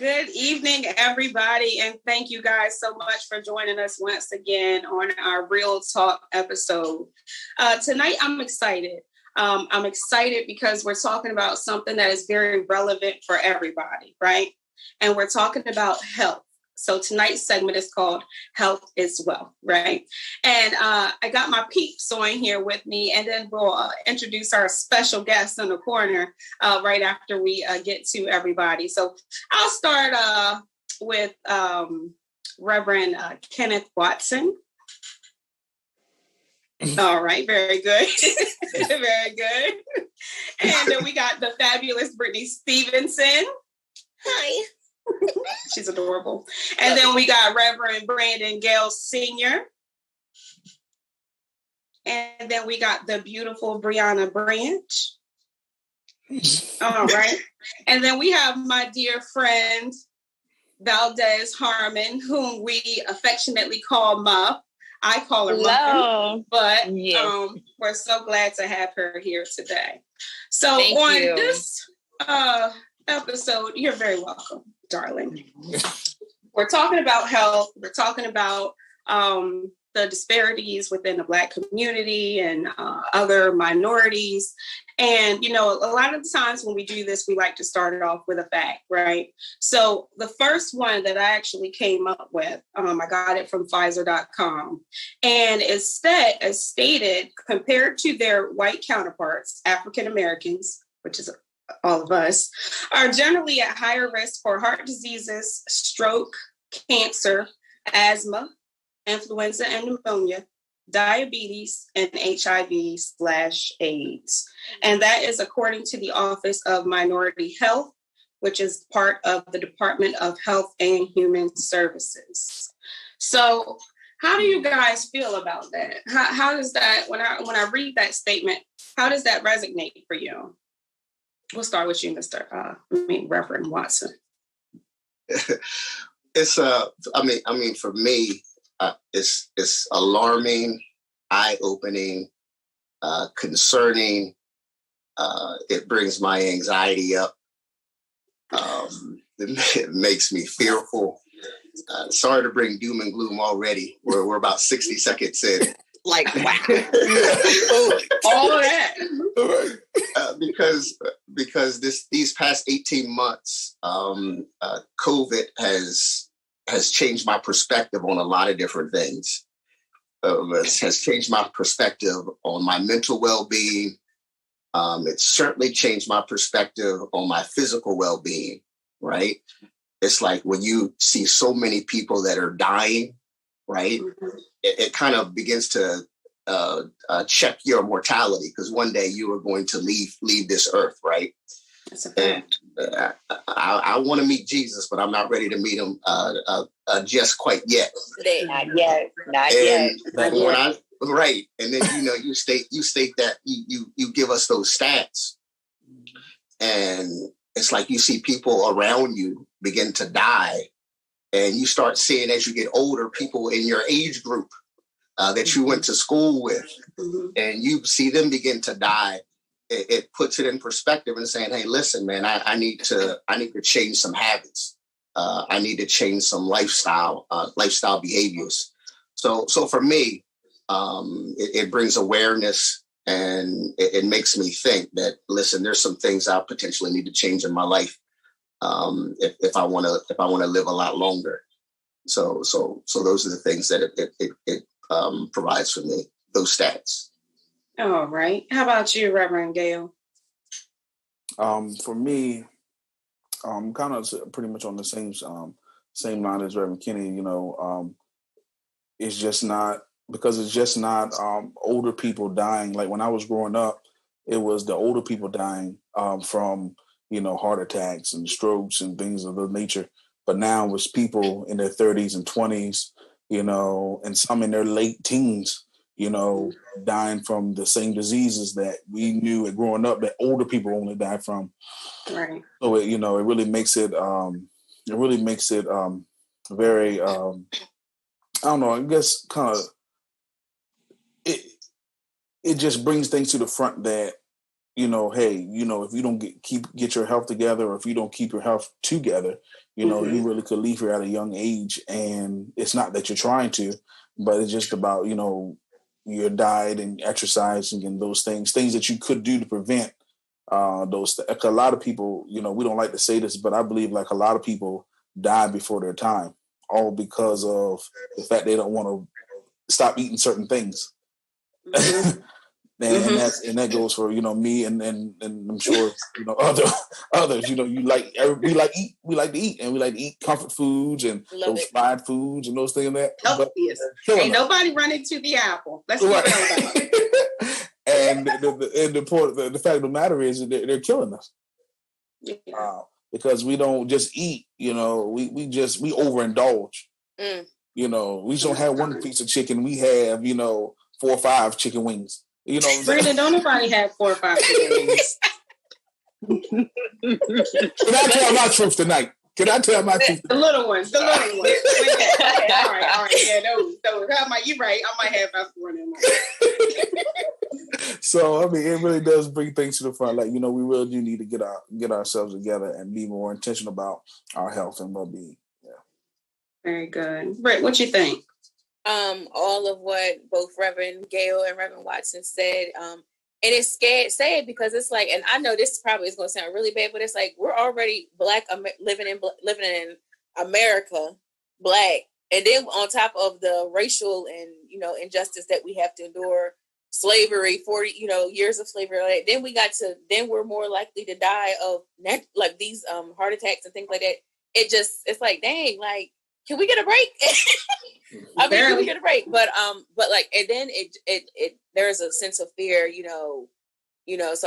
Good evening, everybody, and thank you guys so much for joining us once again on our Real Talk episode. Tonight, I'm excited. I'm excited because we're talking about something that is very relevant for everybody, right? And we're talking about health. So tonight's segment is called Health is Wealth, right? And I got my peeps on here with me, and then we'll introduce our special guest in the corner right after we get to everybody. So I'll start with Reverend Kenneth Watson. All right, very good. Very good. And then we got the fabulous Brittany Stevenson. Hi. She's adorable. And then we got Reverend Brandon Gale Sr. And then we got the beautiful Brianna Branch. All right. And then we have my dear friend, Valdez Harmon, whom we affectionately call Muff. I call her Muffin, but we're so glad to have her here today. So this episode, you're very welcome, darling. We're talking about health. We're talking about the disparities within the Black community and other minorities. And, you know, a lot of the times when we do this, we like to start it off with a fact, right? So the first one that I actually came up with, I got it from Pfizer.com. And it's stated, compared to their white counterparts, African Americans, which is all of us, are generally at higher risk for heart diseases, stroke, cancer, asthma, influenza and pneumonia, diabetes, and HIV/AIDS. And that is according to the Office of Minority Health, which is part of the Department of Health and Human Services. So how do you guys feel about that? How does that, when I read that statement, how does that resonate for you? We'll start with you, Reverend Watson. It's for me, it's alarming, eye-opening, concerning. It brings my anxiety up. It makes me fearful. Sorry to bring doom and gloom already. We're about 60 seconds in. Like, wow. All of that. Because these past 18 months, COVID has changed my perspective on a lot of different things. It has changed my perspective on my mental well-being. It's certainly changed my perspective on my physical well-being, right? It's like when you see so many people that are dying, right? Mm-hmm. It kind of begins to check your mortality, because one day you are going to leave this earth, right? That's a fact. And I want to meet Jesus, but I'm not ready to meet him just quite yet. Not yet. Right. And then you state that you give us those stats, and it's like you see people around you begin to die, and you start seeing, as you get older, people in your age group that you went to school with, and you see them begin to die. It puts it in perspective and saying, hey, listen, man, I need to change some habits. I need to change some lifestyle behaviors. So for me, it brings awareness, and it makes me think that, listen, there's some things I potentially need to change in my life if I want to live a lot longer. So those are the things that it provides for me, those stats. All right. How about you, Reverend Gale? For me, kind of pretty much on the same line as Reverend Kenny. It's just not older people dying. Like when I was growing up, it was the older people dying from heart attacks and strokes and things of the nature. But now it's people in their 30s and 20s, and some in their late teens, dying from the same diseases that we knew growing up that older people only died from. Right. So it really makes it very I don't know, I guess kind of it just brings things to the front that hey, if you don't get your health together, or if you don't keep your health together, you really could leave here at a young age. And it's not that you're trying to, but it's just about, your diet and exercising and those things that you could do to prevent those. A lot of people, we don't like to say this, but I believe like a lot of people die before their time, all because of the fact they don't want to stop eating certain things. And that goes for me and I'm sure others. We like to eat, and we like to eat comfort foods and those fried foods and those things that. Oh, yes. Ain't nobody running to the apple. Let's get about it. And the fact of the matter is that they're killing us. Yeah. Because we don't just eat. We overindulge. We don't have one piece of chicken. We have 4 or 5 chicken wings. Brandon, don't nobody have 4 or 5 chicken wings. Can I tell my truth tonight? The little ones. Okay, all right. Yeah, those. You're right. I might have about 4 of them. So, it really does bring things to the front. Like, we really do need to get ourselves together and be more intentional about our health and well-being. Yeah. Very good. Britt, what you think? All of what both Reverend Gayle and Reverend Watson said. And it's sad because it's like, and I know this probably is going to sound really bad, but it's like we're already Black, living in America, Black, and then on top of the racial and injustice that we have to endure, slavery, 40 years of slavery. Then we're more likely to die of like these heart attacks and things like that. It's like, dang, like, can we get a break? Can we get a break? But like, and then it there's a sense of fear, so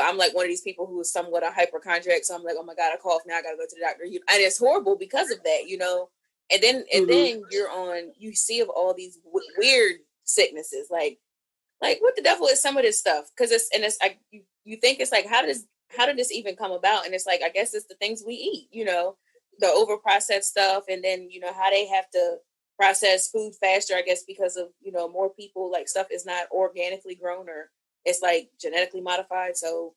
I'm like one of these people who is somewhat a hypochondriac. So I'm like, oh my God, I cough now, I gotta go to the doctor. And it's horrible because of that, And then then you see of all these weird sicknesses, like what the devil is some of this stuff? Because it's like you think it's like, how did this even come about? And it's like, I guess it's the things we eat, the over processed stuff, and then how they have to process food faster, I guess, because of more people, like stuff is not organically grown, or it's like genetically modified. So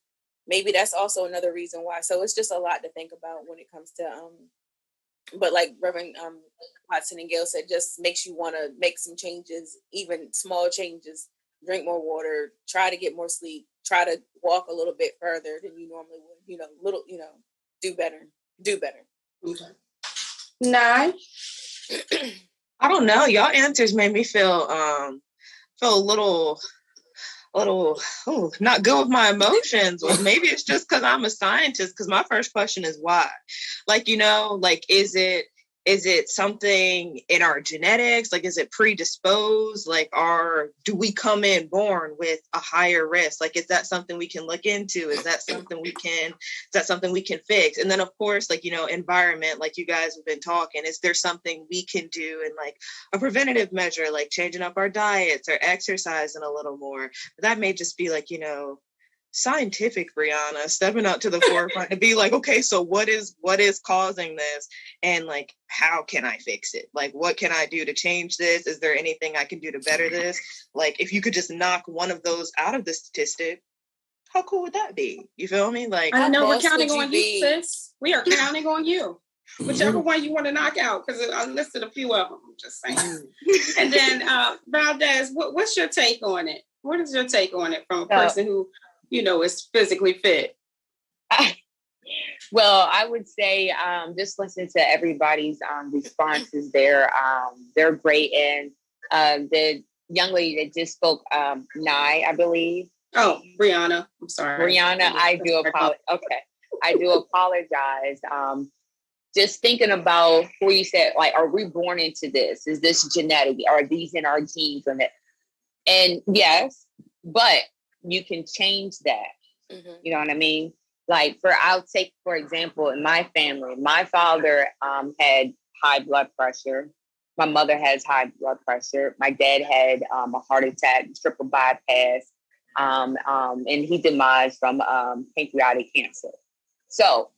maybe that's also another reason why. So it's just a lot to think about when it comes to but like Reverend Watson and Gayle said, just makes you want to make some changes, even small changes. Drink more water, try to get more sleep, try to walk a little bit further than you normally would, do better. Okay. Nye? I don't know. Y'all answers made me feel a little not good with my emotions. Or maybe it's just because I'm a scientist, because my first question is why? Like, is it something in our genetics? Like, is it predisposed? Like, do we come in born with a higher risk? Like, is that something we can look into? Is that something we can fix? And then, of course, like, environment, like you guys have been talking, is there something we can do in like a preventative measure, like changing up our diets or exercising a little more? But that may just be like, scientific Brianna stepping out to the forefront to be like, okay, so what is causing this, and like, how can I fix it? Like, what can I do to change this? Is there anything I can do to better this? Like, if you could just knock one of those out of the statistic, how cool would that be? You feel me? Like, I know we're counting on you, sis. We are counting on you. Whichever one you want to knock out, because I listed a few of them. I'm just saying. And then Valdez, what's your take on it? What is your take on it from a person who is physically fit? Well, I would say just listen to everybody's responses there. They're great. And the young lady that just spoke, Nye, I believe. Oh, Brianna. I'm sorry. Brianna, I do apologize. Okay. I do apologize. Just thinking about who you said, like, are we born into this? Is this genetic? Are these in our genes? And yes, but you can change that. Mm-hmm. You know what I mean? Like, I'll take, for example, in my family, my father had high blood pressure. My mother has high blood pressure. My dad had a heart attack, triple bypass, and he demised from pancreatic cancer. So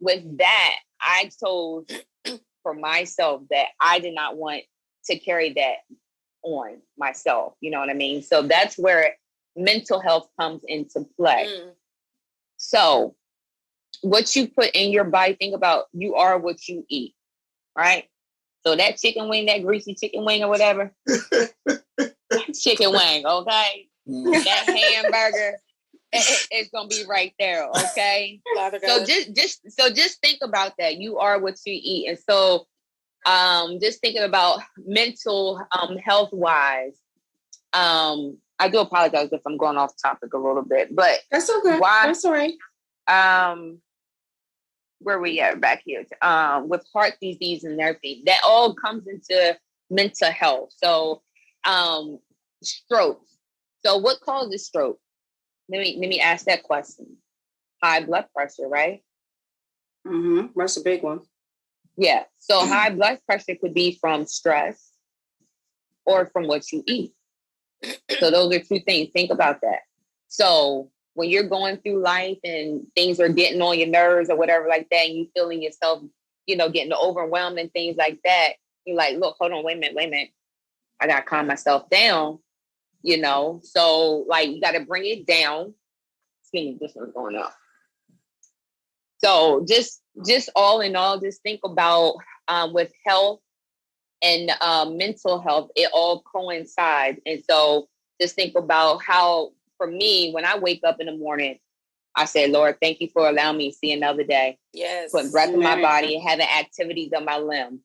with that, I told for myself that I did not want to carry that on myself. You know what I mean? So that's where mental health comes into play. So what you put in your body, think about, you are what you eat, right? So that chicken wing, that greasy chicken wing or whatever, chicken wing, okay? That hamburger, it's gonna be right there, okay? So just think about that. You are what you eat. And so just thinking about mental health wise, I do apologize if I'm going off topic a little bit, but that's okay. That's all right. Where we at back here? With heart disease and everything, that all comes into mental health. So strokes. So what causes stroke? Let me ask that question. High blood pressure, right? Mm-hmm. That's a big one. Yeah. So high blood pressure could be from stress or from what you eat. So those are two things. Think about that. So when you're going through life and things are getting on your nerves or whatever like that, and you feeling yourself, getting overwhelmed and things like that, you're like, look, hold on, wait a minute. I got to calm myself down, So like you got to bring it down. Excuse me, this one's going up. So just all in all, just think about with health and mental health, it all coincides. And so just think about how, for me, when I wake up in the morning, I say, Lord, thank you for allowing me to see another day. Yes. Putting breath in my body, having activities on my limb.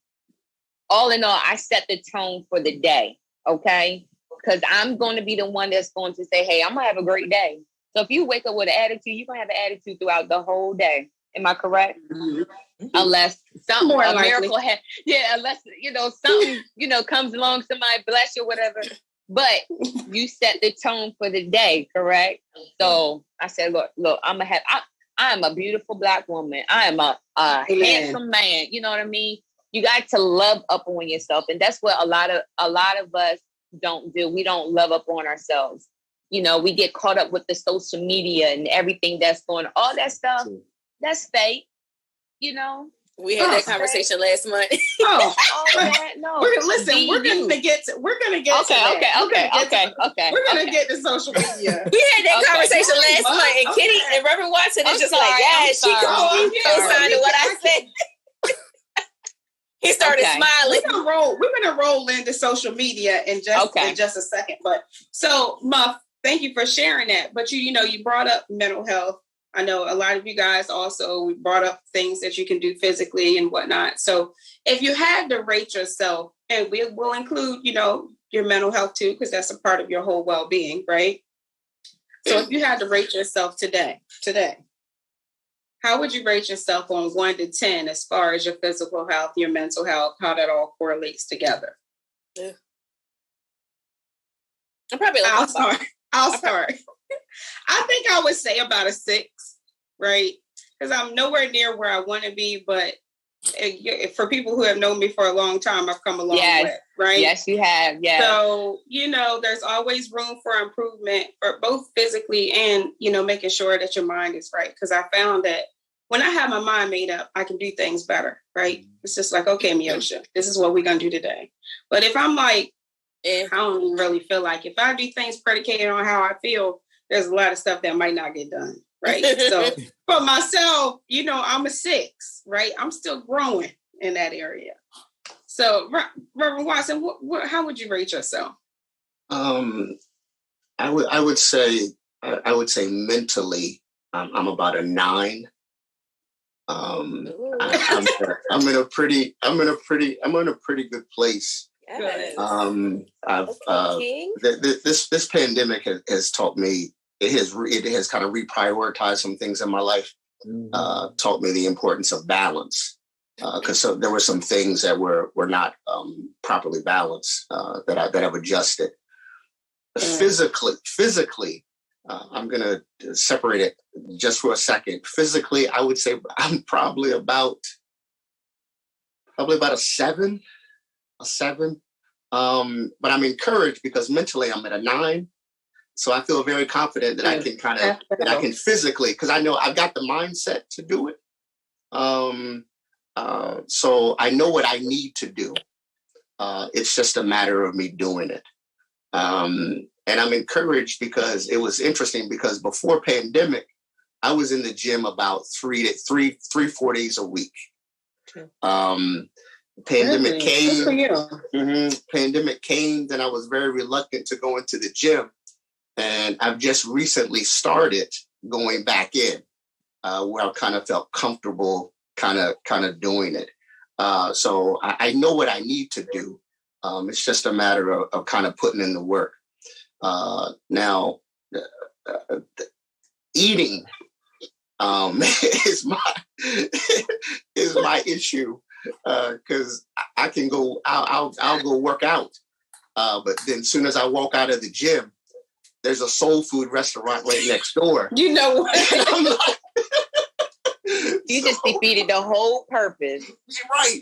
All in all, I set the tone for the day, okay? Because I'm going to be the one that's going to say, hey, I'm going to have a great day. So if you wake up with an attitude, you're going to have an attitude throughout the whole day. Am I correct? Mm-hmm. Unless something, a miracle unless, something, comes along, somebody bless you, whatever. But you set the tone for the day, correct? So I said, look, I am a beautiful Black woman. I am a handsome man. You know what I mean? You got to love up on yourself. And that's what a lot of us don't do. We don't love up on ourselves. We get caught up with the social media and everything that's going on. All that stuff, that's fake, We had that conversation last month. All that, no. We're gonna get to the social media. We had that conversation last month, and Kitty and Reverend Watson is just like, yeah, she co-signed what I said. He started smiling. We're gonna roll into social media in just a second. But so Muff, thank you for sharing that. But you brought up mental health. I know a lot of you guys also brought up things that you can do physically and whatnot. So if you had to rate yourself, and we will include, your mental health too, because that's a part of your whole well-being, right? So if you had to rate yourself today, how would you rate yourself on 1 to 10 as far as your physical health, your mental health, how that all correlates together? Yeah. I'm probably I'll start. I think I would say about a 6, right? Because I'm nowhere near where I want to be, but for people who have known me for a long time, I've come a long way, right? Yes, you have. Yeah. So, there's always room for improvement, for both physically and, making sure that your mind is right. Because I found that when I have my mind made up, I can do things better, right? It's just like, okay, Miosha, this is what we're going to do today. But if I'm like, I don't really feel like, if I do things predicated on how I feel, there's a lot of stuff that might not get done, right? So for myself, I'm a 6, right? I'm still growing in that area. So Reverend Watson, how would you rate yourself? I would say mentally, I'm about a 9. I'm in a pretty good place. Yes. This pandemic has taught me. It has kind of reprioritized some things in my life. Taught me the importance of balance, because there were some things that were not properly balanced that I've adjusted. Physically, I'm gonna separate it just for a second. Physically, I would say I'm probably about a 7. But I'm encouraged because mentally I'm at a 9. So I feel very confident that I can physically, because I know I've got the mindset to do it. So I know what I need to do. It's just a matter of me doing it. And I'm encouraged because it was interesting because before pandemic, I was in the gym about 4 days a week. Pandemic came. Pandemic came, then I was very reluctant to go into the gym, and I've just recently started going back in, where I kind of felt comfortable, kind of doing it. So I know what I need to do. It's just a matter of kind of putting in the work. Now, eating is my issue, because I can go. I'll go work out, but then as soon as I walk out of the gym, there's a soul food restaurant right next door. You know what? You just defeated the whole purpose.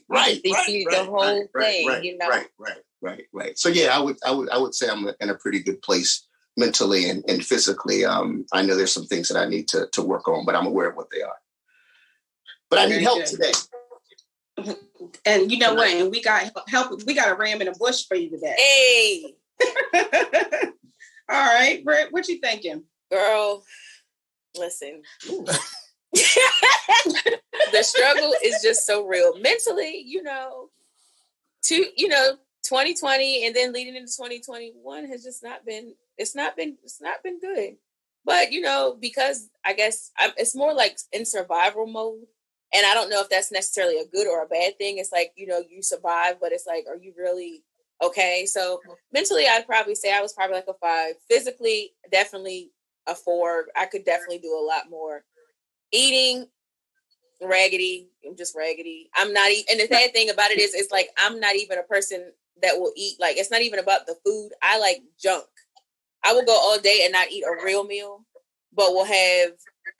Right. Defeated the whole thing. You know. Right. So yeah, I would say I'm in a pretty good place mentally and physically. I know there's some things that I need to work on, but I'm aware of what they are. But I need help today. And you know what? And we got help. We got a ram in a bush for you today. Hey. All right, Britt, what you thinking? Girl, listen. The struggle is just so real. Mentally, 2020 and then leading into 2021 has just not been good. But, because I guess it's more like in survival mode. And I don't know if that's necessarily a good or a bad thing. It's like, you survive, but it's like, are you really okay? So mentally, I'd probably say I was probably like a 5. Physically, definitely a 4. I could definitely do a lot more. Eating, raggedy. I'm just raggedy. I'm not and the sad thing about it is, it's like, I'm not even a person that will eat. Like, it's not even about the food. I like junk. I will go all day and not eat a real meal, but we'll have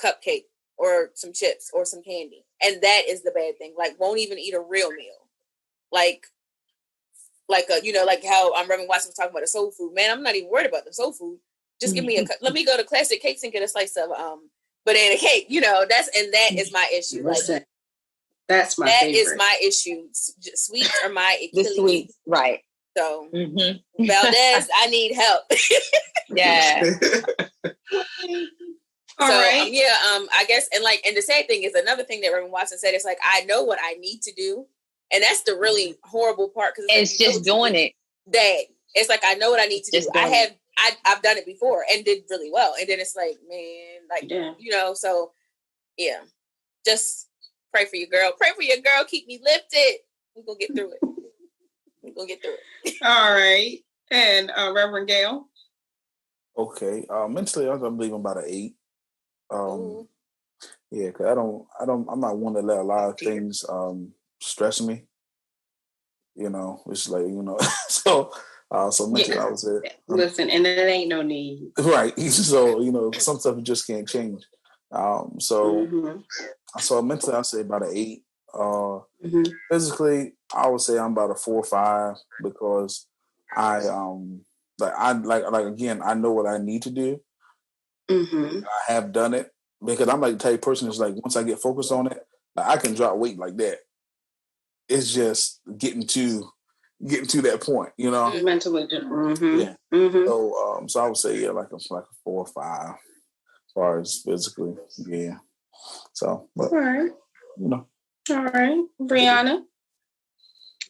cupcake or some chips or some candy. And that is the bad thing. Like, won't even eat a real meal. Like how Reverend Watson was talking about the soul food. Man, I'm not even worried about the soul food. Just give me let me go to Classic Cakes and get a slice of banana cake. That is my issue. Listen, that's my favorite. Is my issue. Sweets are my Achilles. The sweets, right. So Valdez, I need help. Yeah. All right. I guess, and the sad thing is, another thing that Reverend Watson said is, like, I know what I need to do. And that's the really horrible part, because it's just doing it. That it's like, I know what I need to do. I've done it before and did really well. And then it's like, man, so yeah. Just pray for your girl. Pray for your girl. Keep me lifted. We're gonna get through it. All right. And Reverend Gail. Okay. Mentally, I believe I'm about an 8. Yeah, because I'm not one to let a lot of things stress me. It's like, so mentally, I would say, listen, and it ain't no need. Right. So, some stuff you just can't change. So mentally, I'll say about an 8. Physically, I would say I'm about a 4 or 5, because I again, I know what I need to do. I have done it, because I'm like the type of person that's like, once I get focused on it, I can drop weight like that. It's just getting to that point, mentally. Yeah. So I would say like a 4 or 5 as far as physically. Yeah. So, but all right. All right, Brianna.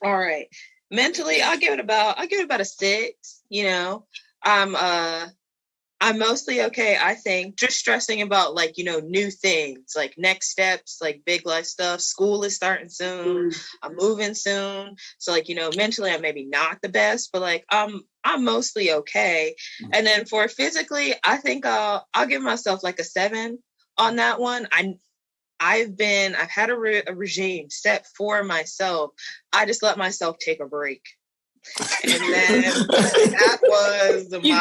All right. Mentally, I'll give it about a 6. I'm mostly okay, I think. Just stressing about new things, like next steps, like big life stuff. School is starting soon. I'm moving soon. So mentally I'm maybe not the best, but I'm mostly okay. And then for physically, I think I'll give myself like a 7 on that one. I've had a regime set for myself. I just let myself take a break. And then that was you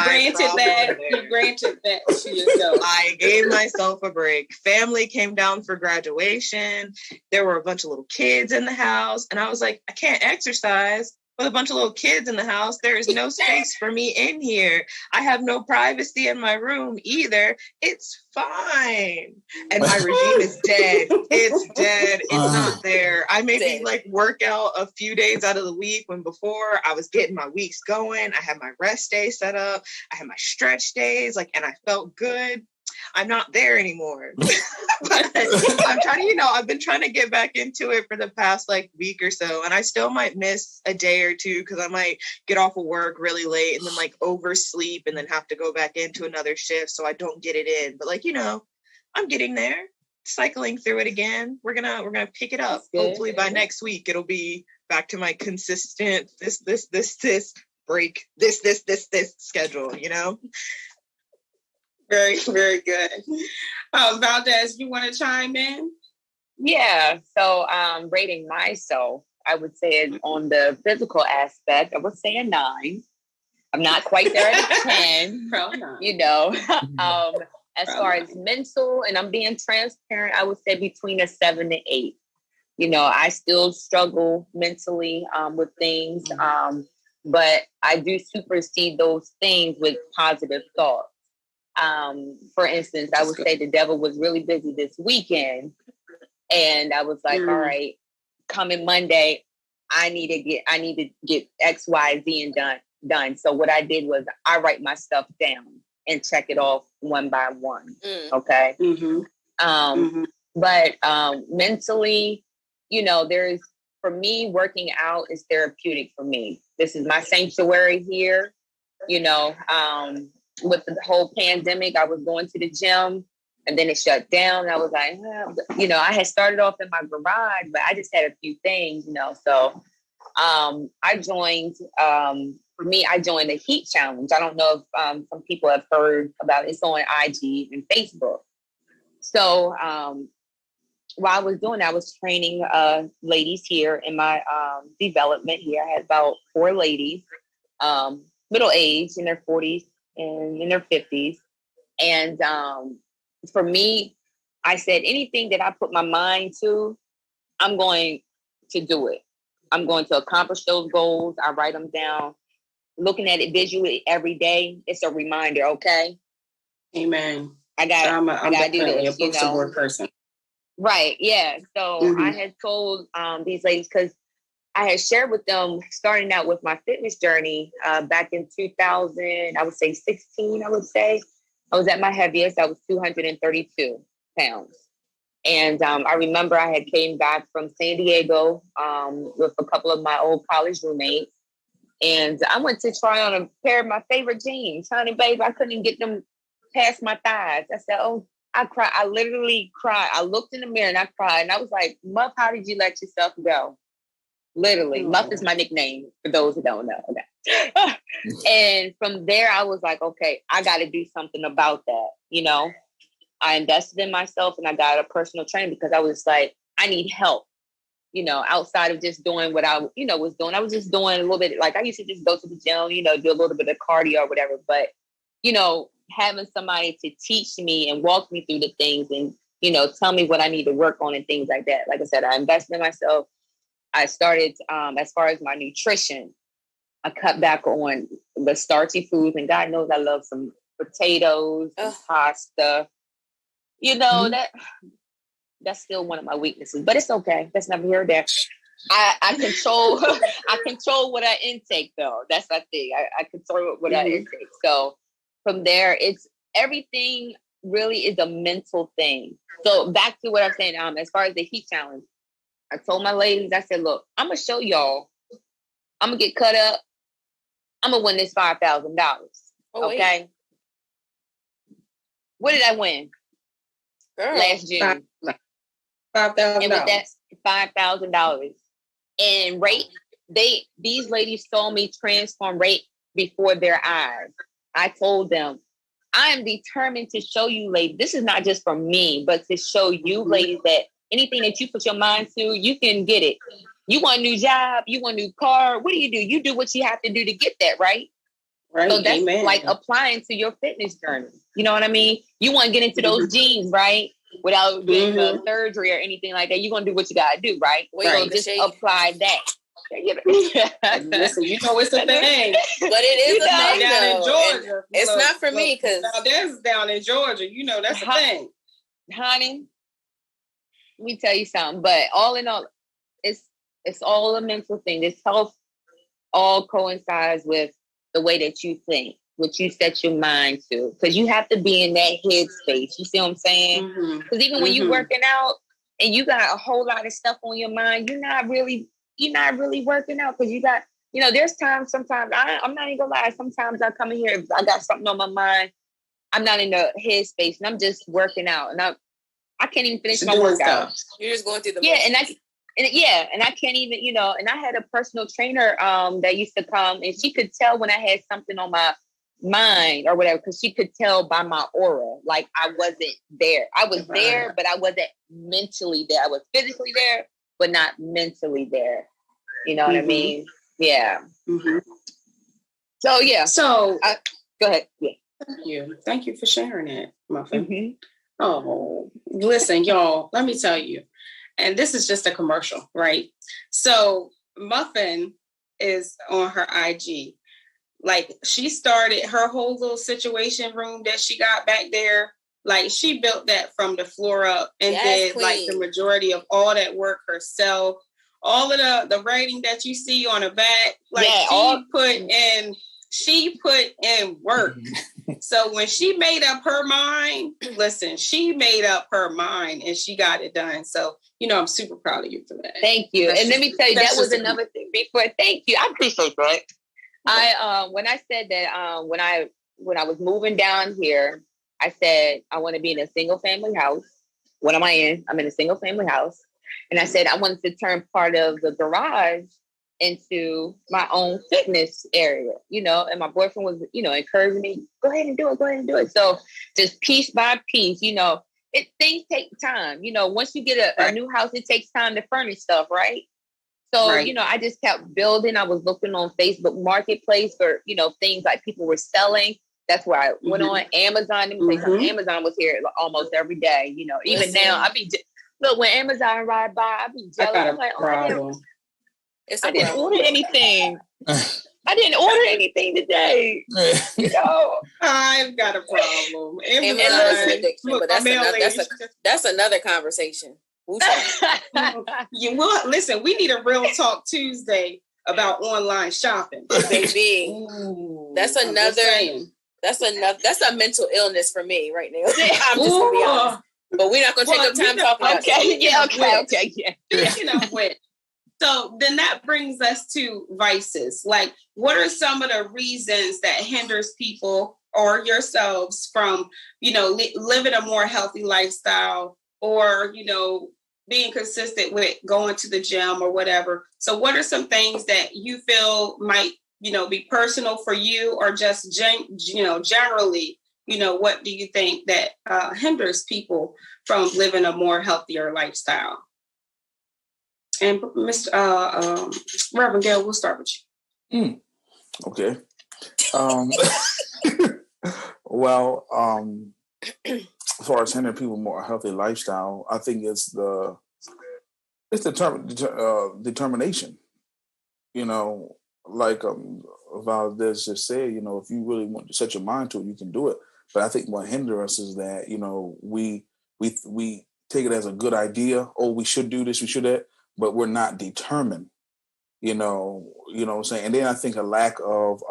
granted that to yourself. I gave myself a break. Family came down for graduation. There were a bunch of little kids in the house, and I was like, I can't exercise with a bunch of little kids in the house. There is no space for me in here. I have no privacy in my room either. It's fine. And my regime is dead. It's dead. It's not there. I maybe work out a few days out of the week, when before I was getting my weeks going. I had my rest day set up. I had my stretch days, and I felt good. I'm not there anymore. But I'm trying to, I've been trying to get back into it for the past like week or so. And I still might miss a day or two because I might get off of work really late and then like oversleep and then have to go back into another shift so I don't get it in. But like, I'm getting there, cycling through it again. We're gonna pick it up. Hopefully by next week it'll be back to my consistent this break, this schedule, Very, very good. Valdez, you want to chime in? Yeah. So rating myself, I would say on the physical aspect, I would say a 9. I'm not quite there at a 10. As far as mental, and I'm being transparent, I would say between a 7 to 8. I still struggle mentally with things, but I do supersede those things with positive thoughts. For instance, I would say the devil was really busy this weekend, and I was like, all right, coming Monday, I need to get X, Y, Z and done. So what I did was I write my stuff down and check it off one by one. Okay. But mentally, there's, for me, working out is therapeutic for me. This is my sanctuary here. With the whole pandemic, I was going to the gym and then it shut down. I was like, I had started off in my garage, but I just had a few things, so I joined, I joined the Heat Challenge. I don't know if some people have heard about it. It's on IG and Facebook. So while I was doing that, I was training ladies here in my development here. I had about 4 ladies, middle age, in their 40s and in their 50s. And for me, I said, anything that I put my mind to, I'm going to do it. I'm going to accomplish those goals. I write them down. Looking at it visually every day, it's a reminder, okay? Amen. I gotta do this, a books of word person. Right, yeah. So I had told these ladies, because I had shared with them, starting out with my fitness journey back in 2000, I would say 16, I was at my heaviest. I was 232 pounds. And I remember I had came back from San Diego with a couple of my old college roommates. And I went to try on a pair of my favorite jeans. Honey, babe, I couldn't get them past my thighs. I said, I cried. I literally cried. I looked in the mirror and I cried. And I was like, Muff, how did you let yourself go? Literally. Muff is my nickname for those who don't know. Okay. And from there, I was like, okay, I got to do something about that. I invested in myself and I got a personal trainer because I was like, I need help. Outside of just doing what I, was doing. I was just doing a little bit, like I used to just go to the gym, do a little bit of cardio or whatever. But, having somebody to teach me and walk me through the things and, tell me what I need to work on and things like that. Like I said, I invested in myself. I started, as far as my nutrition, I cut back on the starchy foods. And God knows I love some potatoes, and pasta. That's still one of my weaknesses, but it's okay. That's never here or there. I control I control what I intake though. That's my thing. I control what I intake. So from there, it's everything really is a mental thing. So back to what I'm saying, as far as the Heat Challenge, I told my ladies, I said, look, I'm gonna show y'all. I'm gonna get cut up. I'm gonna win this $5,000. Okay. Wait. What did I win? Girl, last June. $5,000. And with that $5,000. And these ladies saw me transform right before their eyes. I told them, I am determined to show you ladies, this is not just for me, but to show you ladies that anything that you put your mind to, you can get it. You want a new job, you want a new car, what do? You do what you have to do to get that, right? Right. So that's like applying to your fitness journey. You know what I mean? You want to get into those jeans, right? Without getting a surgery or anything like that. You're going to do what you got to do, right? So just apply that. Listen, it's a thing. But it is a thing down in Georgia. It's not for me because that's down in Georgia. That's a thing. Honey, let me tell you something. But all in all, it's all a mental thing. This health all coincides with the way that you think. what you set your mind to, because you have to be in that headspace. You see what I'm saying? Because even when you're working out and you got a whole lot of stuff on your mind, you're not really working out, because you got, there's times, sometimes I'm not even gonna lie. Sometimes I come in here, if I got something on my mind, I'm not in the headspace, and I'm just working out, and I can't even finish my workout. You're just going through the motions. And I can't even, and I had a personal trainer that used to come, and she could tell when I had something on my mind or whatever, because she could tell by my aura, like I wasn't there. I was there, but I wasn't mentally there. I was physically there, but not mentally there. You know what I mean? Yeah. So yeah. So go ahead. Yeah. Thank you for sharing it, Muffin. Oh, listen, y'all, let me tell you. And this is just a commercial, right? So Muffin is on her IG. Like, she started her whole little situation room that she got back there. Like, she built that from the floor up and did like the majority of all that work herself. All of the writing that you see on the back, like she put in work. So when she made up her mind, listen, she made up her mind and she got it done. So, I'm super proud of you for that. Thank you. And let me tell you, that was another thing before. Thank you. I appreciate that. When I said that, when I was moving down here, I said, I want to be in a single family house. What am I in? I'm in a single family house. And I said, I wanted to turn part of the garage into my own fitness area, and my boyfriend was, encouraging me, go ahead and do it. So just piece by piece, things take time. Once you get a new house, it takes time to furnish stuff, right? So, I just kept building. I was looking on Facebook Marketplace for, things like people were selling. That's where I went on Amazon. Let me tell you something. Amazon was here almost every day, even now. Look, when Amazon ride by, I be jealous. I'm like, I didn't order anything. I didn't order anything today. I've got a problem. That's another conversation. You will listen. We need a real talk Tuesday about online shopping, baby. That's a mental illness for me right now. I'm just gonna be honest. But we're not gonna take up time talking about that. Okay. Speaking of which. So then that brings us to vices. Like, what are some of the reasons that hinders people or yourselves from, living a more healthy lifestyle or, being consistent with going to the gym or whatever? So what are some things that you feel might, be personal for you, or just, generally, what do you think that hinders people from living a more healthier lifestyle? And Mr. Reverend Gail, we'll start with you. Okay. Well, as far as hindering people more healthy lifestyle, I think it's determination. Like Valdez just said, if you really want to set your mind to it, you can do it. But I think what hinders us is that we take it as a good idea. Oh, we should do this, we should that. But we're not determined, what I'm saying? And then I think a lack of,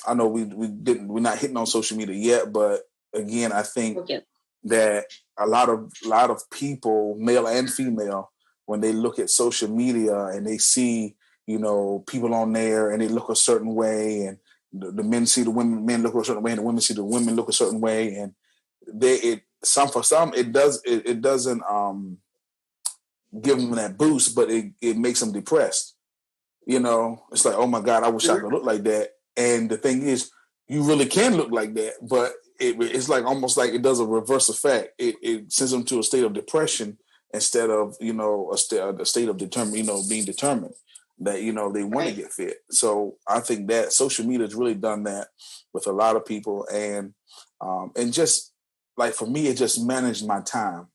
I know we're not hitting on social media yet, but again, I think that a lot of people, male and female, when they look at social media and they see, people on there and they look a certain way, and the men see the women, men look a certain way, and the women see the women look a certain way. And it doesn't, give them that boost, but it makes them depressed. It's like, oh my God, I wish I could look like that. And the thing is, you really can look like that, but it's like almost like it does a reverse effect. It sends them to a state of depression instead of a state of being determined that they want to get fit. So I think that social media has really done that with a lot of people, and just like for me, it just managed my time.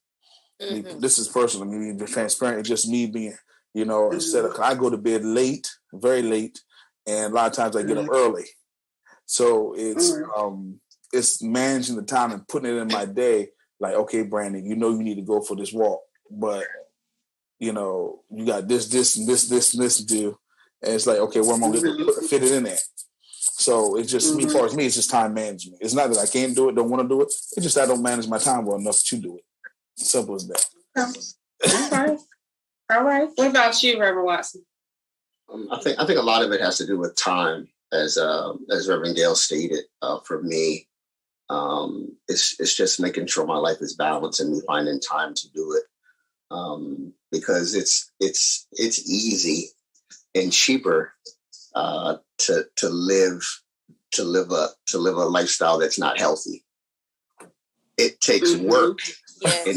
This is personal. I mean, being transparent. It's just me being, instead of, I go to bed late, very late, and a lot of times I get up early. So it's managing the time and putting it in my day. Like, okay, Brandon, you need to go for this walk, but you got this, and this to do, and it's like, okay, where am I going to fit it in at? So it's just me. As far as me, it's just time management. It's not that I can't do it, don't want to do it. It's just I don't manage my time well enough to do it. Simple as that. Okay. All right. What about you, Reverend Watson? I think a lot of it has to do with time, as Reverend Gail stated. For me, it's just making sure my life is balanced and me finding time to do it, because it's easy and cheaper to live a lifestyle that's not healthy. It takes work. Yes. And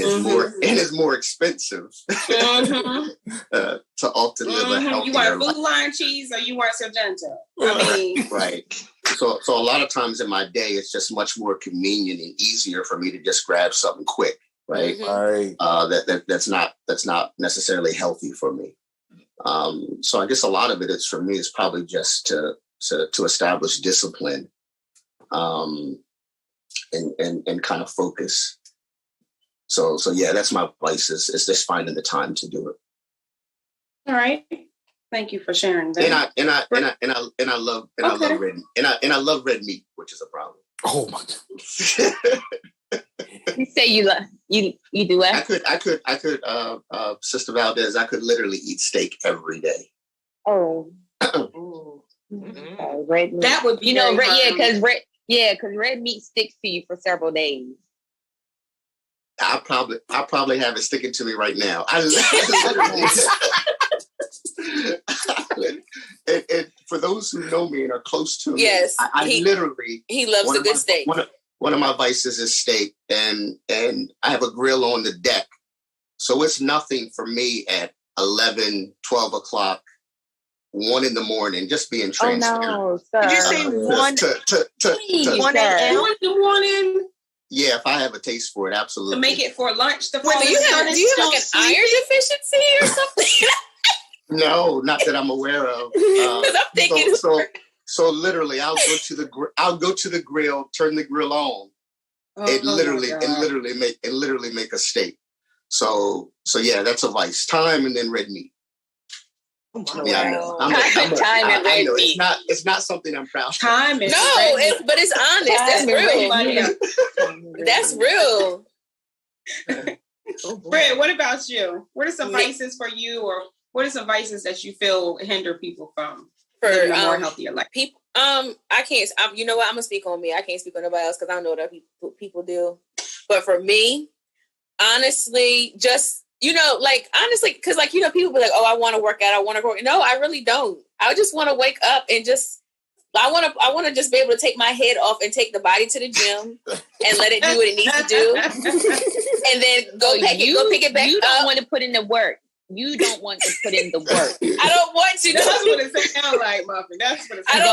it's more expensive to often live a healthier You want life. food line cheese or you want Sargento? I mean, Right. So a lot of times in my day, it's just much more convenient and easier for me to just grab something quick, right? Right. That's not necessarily healthy for me. So I guess a lot of it is for me is probably just to establish discipline, and kind of focus. So yeah, that's my advice is just finding the time to do it. all right. Thank you for sharing that. And I love red meat, which is a problem. Oh my God. You say you do what? I could Sister Valdez, I could literally eat steak every day. Oh. Red meat. That would be because red meat sticks to you for several days. I probably have it sticking to me right now. And for those who know me and are close to me, Yes, I literally he loves a good steak. One of my vices is steak, and I have a grill on the deck, so it's nothing for me at 11, 12 o'clock, 1 in the morning, just being transparent. Oh no, sir. Did you say 1 1 a.m. in the morning Yeah, if I have a taste for it, absolutely. to make it for lunch. Do you have like an iron deficiency or something? No, not that I'm aware of. Because I'm thinking. So literally, I'll go to the grill, turn the grill on, and literally make a steak. So yeah, that's a vice. Time and then red meat. Yeah, I know. I know. It's not something I'm proud of. Time is but it's honest. That's real. That's real. Fred, what about you? What are some vices for you, or what are some vices that you feel hinder people from living a more healthier life? People, I can't. You know what? I'm gonna speak on me. I can't speak on nobody else because I don't know what other people do. But for me, honestly, just. Honestly, because people be like, oh, I want to work out. I want to work. No, I really don't. I just want to wake up and I want to just be able to take my head off and take the body to the gym and let it do what it needs to do. And then go pick it back up. You don't want to put in the work. You don't want to put in the work. I don't want to. That's what it sounds like, Muffin. That's what it sounds like. I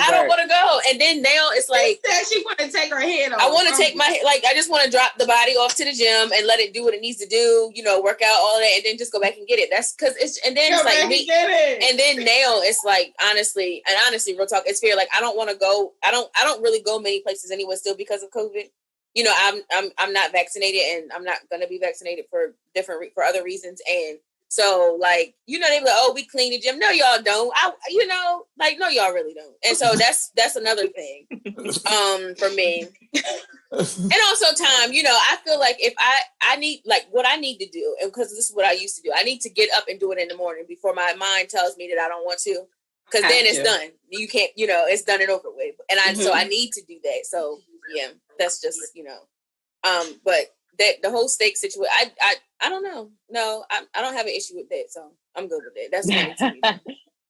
don't want to go. And then now it's like she want to take her head off. I want to take I just want to drop the body off to the gym and let it do what it needs to do. Work out all that, and then just go back and get it. That's because it's and then it's like me. And then now it's like honestly, real talk. It's fear. Like I don't want to go. I don't really go many places anyway. Still because of COVID. I'm not vaccinated, and I'm not gonna be vaccinated for other reasons. And so, they be like, oh, we clean the gym. No, y'all don't. No, y'all really don't. And so that's another thing, for me. And also time. I feel like if I need what I need to do, and because this is what I used to do, I need to get up and do it in the morning before my mind tells me that I don't want to. Because then it's done. You can't. It's done and over with. And so I need to do that. So yeah. That's just, but that the whole steak situation, I don't know. No, I don't have an issue with that. So I'm good with that. That's funny to me.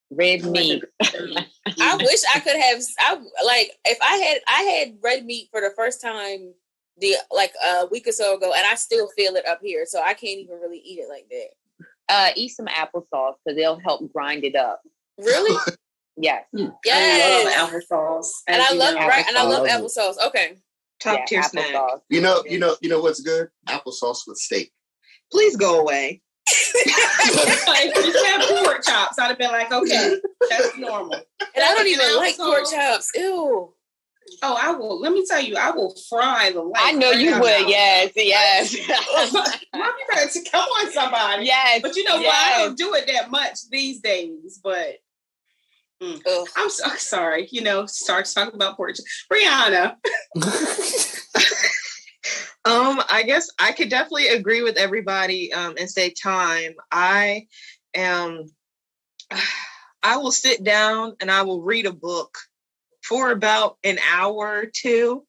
Red meat. I wish I could have, if I had red meat for the first time a week or so ago, and I still feel it up here. So I can't even really eat it like that. Eat some applesauce because they'll help grind it up. Really? Yes. Yes. I love applesauce. And I love applesauce. Okay. Top tier snack. You know what's good? Applesauce with steak. Please go away. If you have pork chops, I'd have been like, okay, that's normal. And I don't even like pork chops. Ew. Oh, I will. Let me tell you, I will fry the life. I know you would. Yes. Mom, you better come on, somebody. Yes. But why I don't do it that much these days. But I'm so sorry. Start talking about porch. Brianna. I guess I could definitely agree with everybody and say time. I will sit down and I will read a book for about an hour or two.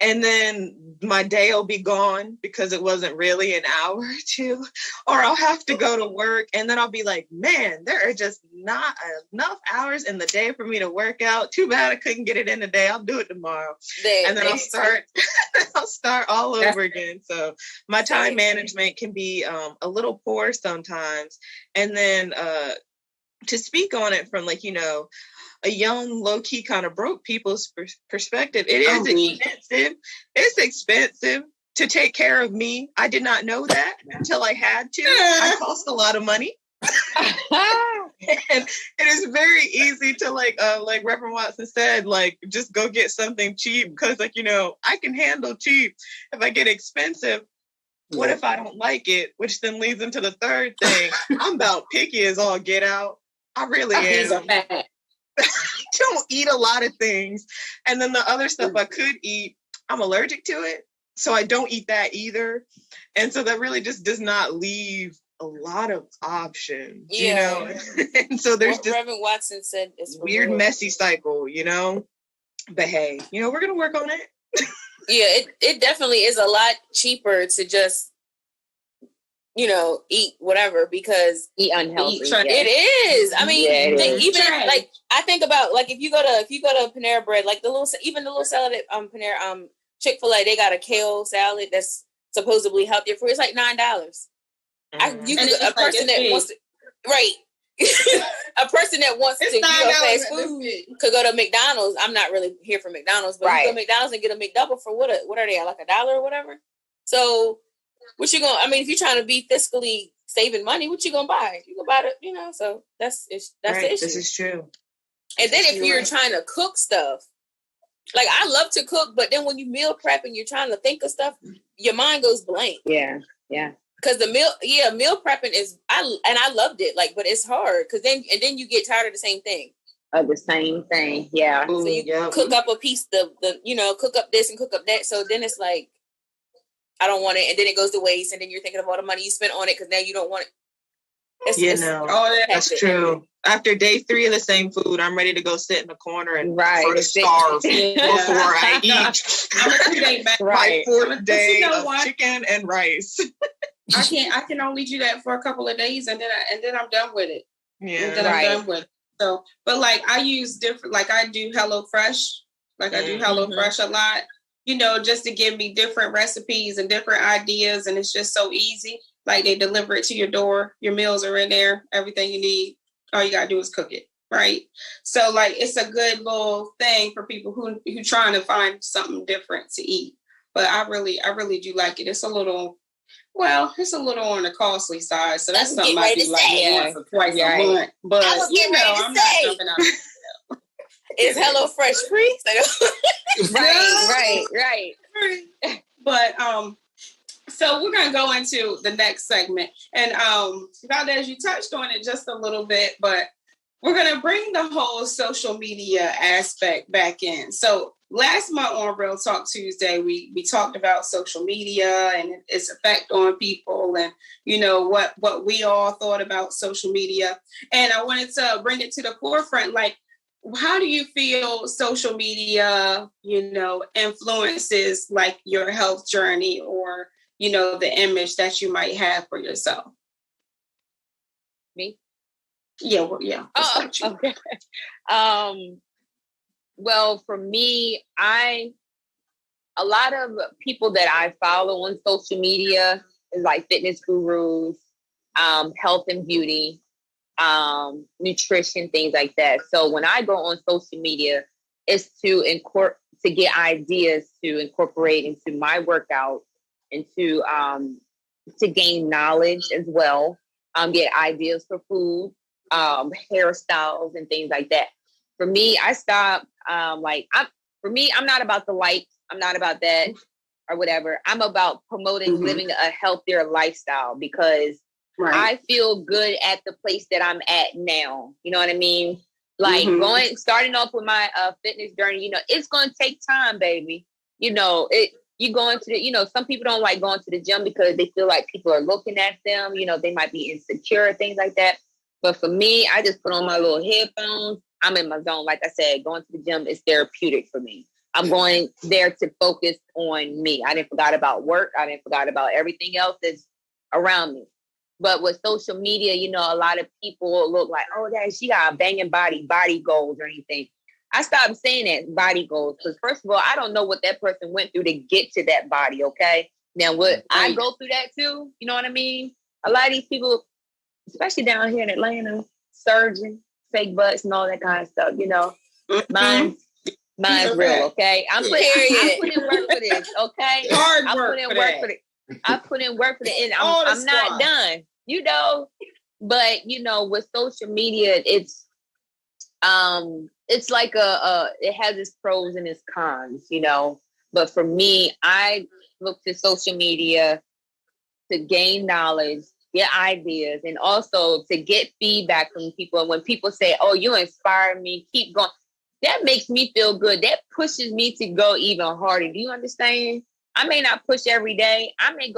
And then my day will be gone because it wasn't really an hour or two. Or I'll have to go to work and then I'll be like, man, there are just not enough hours in the day for me to work out. Too bad I couldn't get it in today. I'll do it tomorrow. And then I'll start all over again. So my time management can be a little poor sometimes. And then to speak on it from a young, low-key kind of broke people's perspective, it is expensive. It's expensive to take care of me. I did not know that until I had to. I cost a lot of money. And it is very easy to like Reverend Watson said, just go get something cheap because I can handle cheap. If I get expensive, what if I don't like it? Which then leads into the third thing. I'm about picky as all get out. I really am. I don't eat a lot of things. And then the other stuff I could eat, I'm allergic to it. So I don't eat that either. And so that really just does not leave a lot of options, And so there's what Reverend Watson said is weird, messy cycle, But hey, we're going to work on it. It definitely is a lot cheaper to just eat whatever because eat unhealthy. It is. I mean, I think about if you go to Panera Bread, the little salad at Panera Chick-fil-A, they got a kale salad that's supposedly healthier for you. It's like $9. A person that wants to do fast food could go to McDonald's. I'm not really here for McDonald's, but you go to McDonald's and get a McDouble for what are they, like $1 or whatever? So what you gonna? I mean, if you're trying to be fiscally saving money, what you gonna buy? You gonna buy it, So that's the issue. This is true. And then if you're trying to cook stuff, I love to cook, but then when you meal prep and you're trying to think of stuff, your mind goes blank. Yeah. Because meal prepping is I loved it, but it's hard because then you get tired of the same thing. The same thing, yeah. So you cook up a piece, cook up this and cook up that. So then it's like, I don't want it, and then it goes to waste, and then you're thinking of all the money you spent on it because now you don't want it. That's true. After day 3 of the same food, I'm ready to go sit in the corner and starve before I eat. My 4th day of chicken and rice. I can only do that for a couple of days, and then I'm done with it. Yeah, and then I'm done with it. So, but I use different. I do HelloFresh. I do HelloFresh a lot. Just to give me different recipes and different ideas. And it's just so easy. They deliver it to your door. Your meals are in there. Everything you need. All you got to do is cook it. Right. So it's a good little thing for people who trying to find something different to eat. But I really do like it. It's a little on the costly side. So that's something I do once or twice a month. But I'm not jumping out. Is HelloFresh free? Right. But so we're gonna go into the next segment, and Valdez, you touched on it just a little bit, but we're gonna bring the whole social media aspect back in. So last month on Real Talk Tuesday, we talked about social media and its effect on people, and what we all thought about social media, and I wanted to bring it to the forefront, how do you feel social media, influences your health journey or, the image that you might have for yourself? Me? Yeah. Yeah. Oh, okay. Well, for me, a lot of people that I follow on social media is fitness gurus, health and beauty, nutrition, things like that. So when I go on social media, it's to get ideas to incorporate into my workout and to gain knowledge as well. Get ideas for food, hairstyles and things like that. For me, I stopped. I'm not about the likes. I'm not about that or whatever. I'm about promoting living a healthier lifestyle because I feel good at the place that I'm at now. You know what I mean? Like starting off with my fitness journey, it's going to take time, baby. You go into the, some people don't like going to the gym because they feel like people are looking at them. They might be insecure, things like that. But for me, I just put on my little headphones. I'm in my zone. Like I said, going to the gym is therapeutic for me. I'm going there to focus on me. I didn't forget about work. I didn't forget about everything else that's around me. But with social media, a lot of people look like, oh, she got a banging body goals or anything. I stopped saying that body goals because, first of all, I don't know what that person went through to get to that body, okay? Now, I go through that too, you know what I mean? A lot of these people, especially down here in Atlanta, surgery, fake butts and all that kind of stuff, Mine's real, okay? I'm putting work for this, okay? Hard work for it. I put in work for it, and I'm not done, But with social media, it's like it has its pros and its cons, But for me, I look to social media to gain knowledge, get ideas, and also to get feedback from people. And when people say, "Oh, you inspire me, keep going," that makes me feel good. That pushes me to go even harder. Do you understand? I may not push every day. I may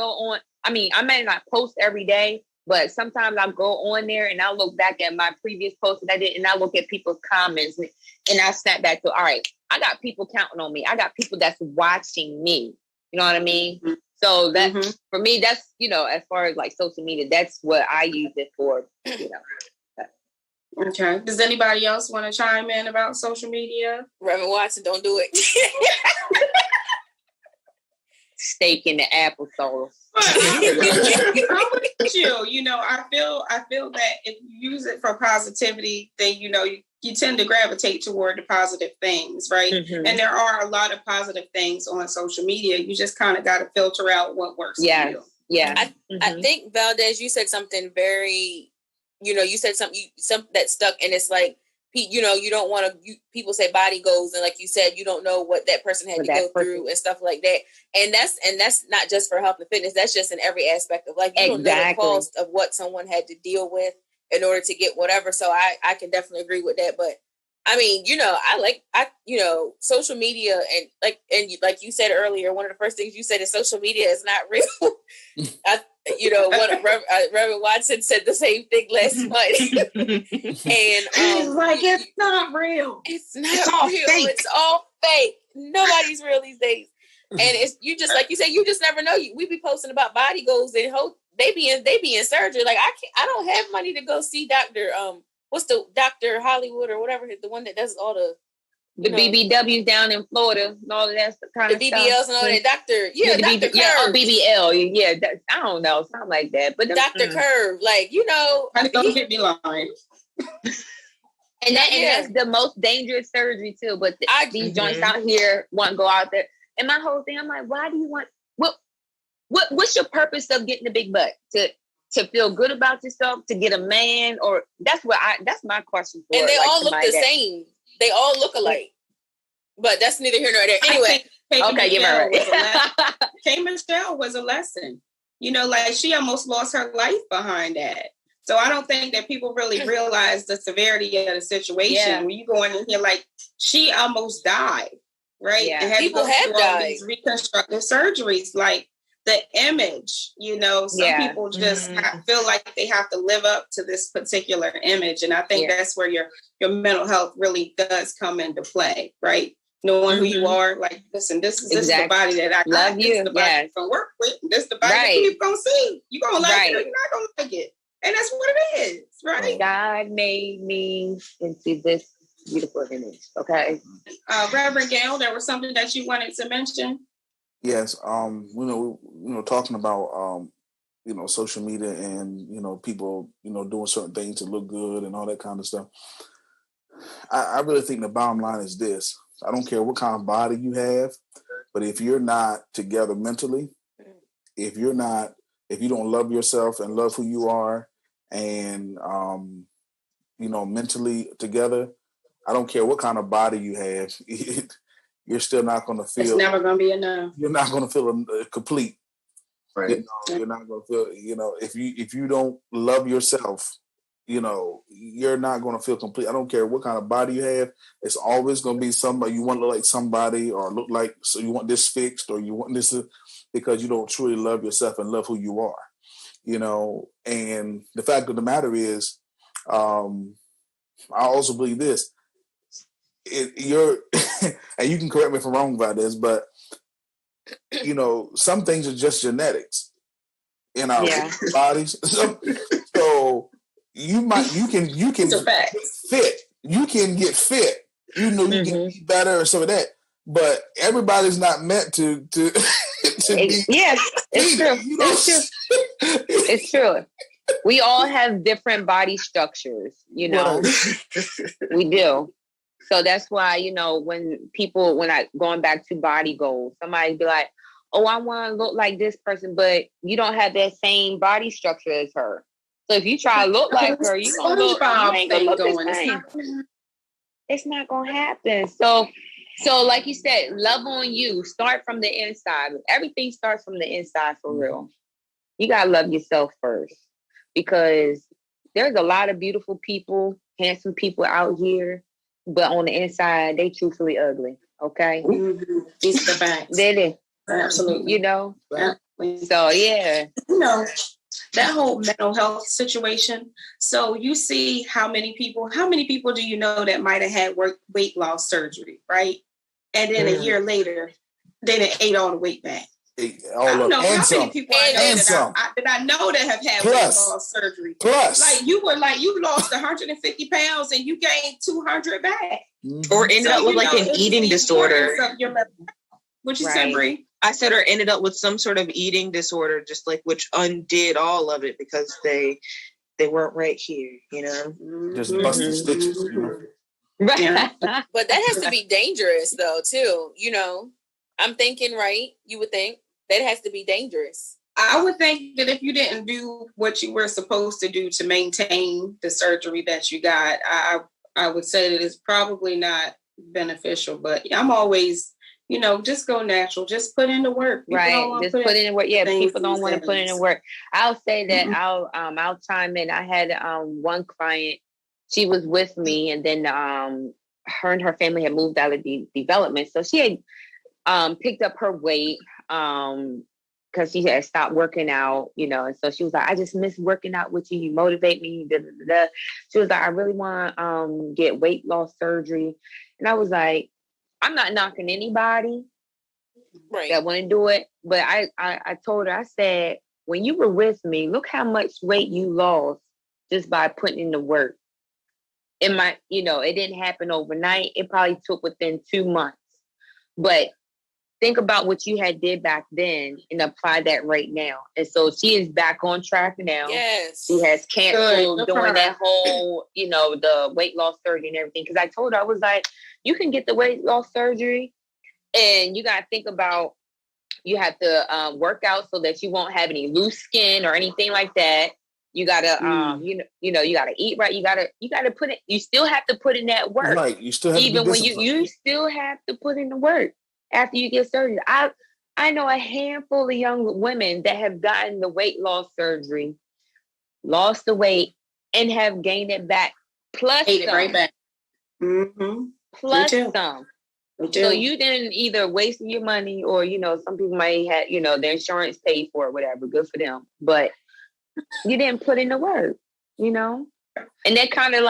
not post every day, but sometimes I'll go on there and I'll look back at my previous posts that I did, and I look at people's comments and I snap back to, all right, I got people counting on me. I got people that's watching me. You know what I mean? Mm-hmm. So that for me, that's, as far as like social media, that's what I use it for, Okay. Does anybody else want to chime in about social media? Reverend Watson, don't do it. Steak in the applesauce. I'm with you. I feel that if you use it for positivity, then you tend to gravitate toward the positive things, right? Mm-hmm. And there are a lot of positive things on social media. You just kind of got to filter out what works for you. Yeah. I think, Valdez, you said something very, you said something that stuck, and it's like, you don't want to, people say body goals, and like you said, you don't know what that person had to go through and stuff like that. And that's not just for health and fitness. That's just in every aspect of life. You don't know the cost of what someone had to deal with in order to get whatever. So I can definitely agree with that. But I mean, social media and like you said earlier, one of the first things you said is social media is not real. Reverend Watson said the same thing last month. And he's like, it's not real. It's not real. Fake. It's all fake. Nobody's real these days. And it's just like you said, you just never know. We be posting about body goals and they be in surgery. Like I don't have money to go see Dr. What's the Dr. Hollywood or whatever, the one that does all the BBWs down in Florida and all of that kind of stuff. The BBLs and all that. Dr. Curve. BBL. Yeah, I don't know, something like that. But Dr. Curve, don't get me lying. And that's the most dangerous surgery too. But these joints out here want to go out there. And my whole thing, I'm like, why do you want what's your purpose of getting a big butt? To feel good about yourself, to get a man, or that's my question for. And they all look the same. They all look alike. But that's neither here nor there. Anyway. Okay, give her right. K. Michelle was a lesson. She almost lost her life behind that. So I don't think that people really realize the severity of the situation. Yeah. When you go in here, like, she almost died, right? Yeah. And people have died. These reconstructive surgeries, like the image, some people just feel like they have to live up to this particular image. And I think that's where your mental health really does come into play, right? Knowing who you are, like, listen, this is the body that I love. This is the body you can work with. This is the body that you're going to see. You're going to like it or you're not going to like it. And that's what it is, right? God made me into this beautiful image, okay? Reverend Gail, there was something that you wanted to mention? Yes, talking about social media and people doing certain things to look good and all that kind of stuff. I really think the bottom line is this: I don't care what kind of body you have, but if you're not together mentally, if you don't love yourself and love who you are, and mentally together, I don't care what kind of body you have. You're still not going to feel. It's never going to be enough. You're not going to feel complete. Right. You're not going to feel. If you don't love yourself, you're not going to feel complete. I don't care what kind of body you have. It's always going to be somebody you want to look like somebody, or look like, so you want this fixed, or you want this because you don't truly love yourself and love who you are, and the fact of the matter is, I also believe this, you're, and you can correct me if I'm wrong about this, but some things are just genetics in our bodies. So you can get fit. You can get fit. You can be better or some of that. But everybody's not meant to be. Yes, it's true. It's true. It's true. We all have different body structures, we do. So that's why, when I going back to body goals, somebody be like, oh, I want to look like this person, but you don't have that same body structure as her. So if you try to look like her, you ain't gonna look the same. It's not gonna happen. So like you said, love on you. Start from the inside. Everything starts from the inside for real. You gotta love yourself first, because there's a lot of beautiful people, handsome people out here, but on the inside, they truthfully ugly. Okay, It's the facts. They Absolutely. Absolutely. So yeah. That whole mental health situation. So you see how many people do you know that might have had weight loss surgery, right? And then a year later, they done ate all the weight back. I don't know how many people that I know that have had weight loss surgery. Plus, you lost 150 pounds and you gained 200 back. Or ended up with an eating disorder. What you said, Bree? I said, or ended up with some sort of eating disorder, just which undid all of it because they weren't right here, Just busting stitches, Right. Yeah. But that has to be dangerous, though, too. I'm thinking, right? You would think that has to be dangerous. I would think that if you didn't do what you were supposed to do to maintain the surgery that you got, I would say that it's probably not beneficial. But I'm always, just go natural. Just put in the work. Right. Just put in the work. Yeah, people don't want to put in the work. I'll say that I'll chime in. I had one client. She was with me, and then her and her family had moved out of the development. So she had picked up her weight because she had stopped working out, and so she was like, I just miss working out with you. You motivate me. Da, da, da, da. She was like, I really want to get weight loss surgery. And I was like, I'm not knocking anybody that want to do it. But I told her, I said, when you were with me, look how much weight you lost just by putting in the work. It didn't happen overnight. It probably took within 2 months. But think about what you had did back then and apply that right now. And so she is back on track now. Yes. She has canceled doing that whole, the weight loss surgery and everything. Because I told her, I was like, you can get the weight loss surgery and you got to think about, you have to work out so that you won't have any loose skin or anything like that. You gotta, you gotta eat right. You gotta put it. You still have to put in that work. Right. You still have even to when you still have to put in the work after you get surgery. I know a handful of young women that have gotten the weight loss surgery, lost the weight, and have gained it back. Plus, ate it right back. Mm-hmm. Plus some. So you didn't either waste your money or some people might have their insurance paid for it, whatever. Good for them, but you didn't put in the work, and that kind of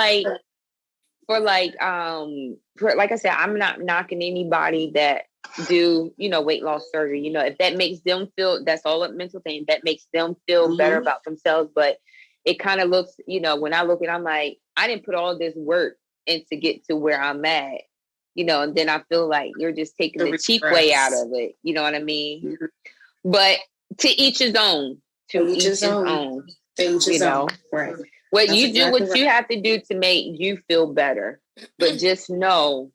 for like I said, I'm not knocking anybody that do weight loss surgery. If that makes them feel, that's all a mental thing, that makes them feel better about themselves. But it kind of looks, when I look at it, I'm like, I didn't put all this work in to get to where I'm at, and then I feel like you're just taking the cheap way out of it. You know what I mean? Mm-hmm. But to each his own. To each his own. Right. What you do, what you have to do to make you feel better. But just know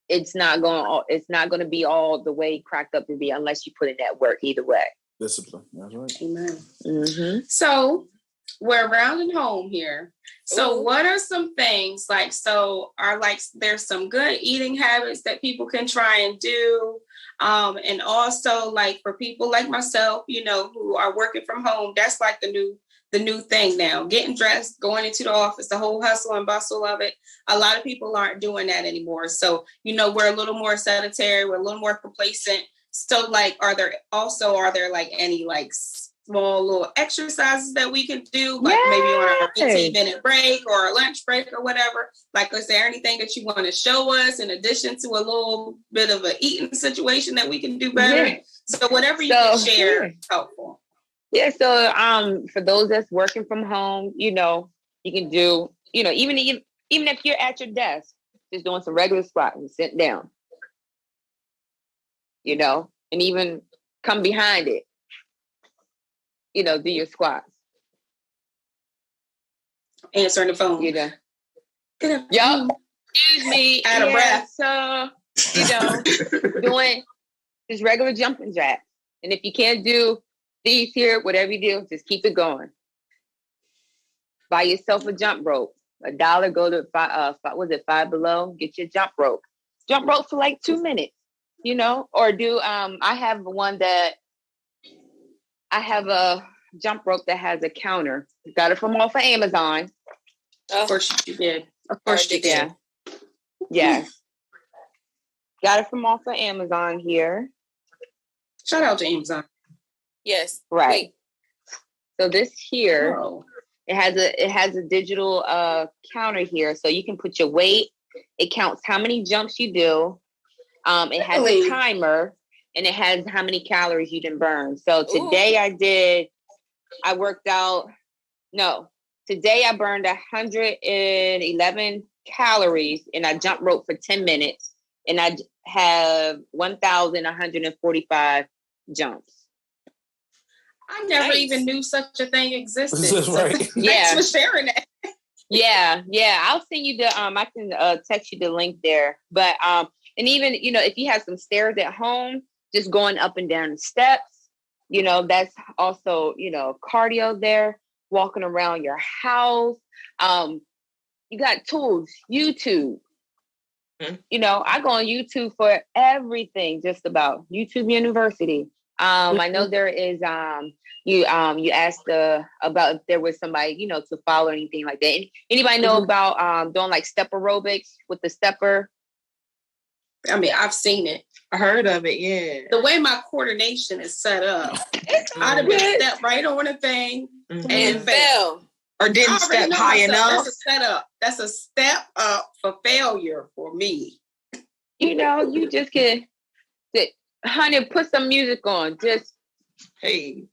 it's not going to be all the way cracked up to be unless you put in that work either way. Discipline. That's right. Amen. Mm-hmm. So we're rounding home here. So what are some things there's some good eating habits that people can try and do? And also for people like myself, who are working from home, that's the the new thing now. Getting dressed, going into the office, the whole hustle and bustle of it. A lot of people aren't doing that anymore. So, we're a little more sedentary, we're a little more complacent. So like, are there like any like small little exercises that we can do, like maybe on a 15-minute break or a lunch break or whatever? Like, is there anything that you want to show us in addition to a little bit of an eating situation that we can do better? Yeah. So whatever you can share is helpful. Yeah. So for those that's working from home, you can do, even if you're at your desk, just doing some regular squats and sit down, and even come behind it, do your squats. Answering the phone. Yep. Excuse me. Out of breath. So, doing just regular jumping jacks. And if you can't do these here, whatever you do, just keep it going. Buy yourself a jump rope. $1, go to Five Below, get your jump rope. Jump rope for like 2 minutes, or do, I have a jump rope that has a counter. Got it from off of Amazon. Of course you did. Of course you did. Yeah. Got it from off of Amazon here. Shout out to Amazon. Yes. Right. Wait. So this here, it has a digital counter here, so you can put your weight. It counts how many jumps you do. It has a timer, and it has how many calories you didn't burn. So today today I burned 111 calories, and I jump rope for 10 minutes, and I have 1,145 jumps. I never even knew such a thing existed. So right. Thanks for sharing that. Yeah. I'll send you the I can text you the link there. But and even if you have some stairs at home, just going up and down the steps, that's also cardio there. Walking around your house, you got tools. YouTube. I go on YouTube for everything. Just about YouTube University. I know there is you asked about if there was somebody to follow or anything like that. Anybody know about doing like step aerobics with the stepper? I mean, I've seen it. I heard of it. Yeah. The way my coordination is set up, I'd have been stepped right on a thing and fell. Or didn't step high enough. That's a setup. That's a step up for failure for me. You just get honey, put some music on. Just hey.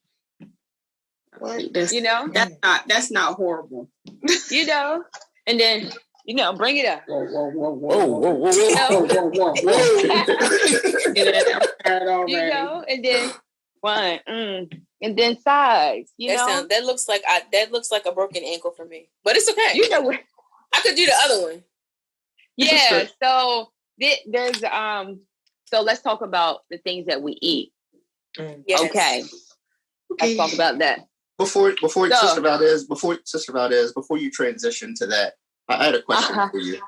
That's not horrible. And then bring it up. Whoa. And then one, and then sides. That looks like a broken ankle for me, but it's okay. I could do the other one. Yeah. So there's So let's talk about the things that we eat. Yes. Okay. Let's talk about that. Before Sister Valdez, before you transition to that, I had a question for you.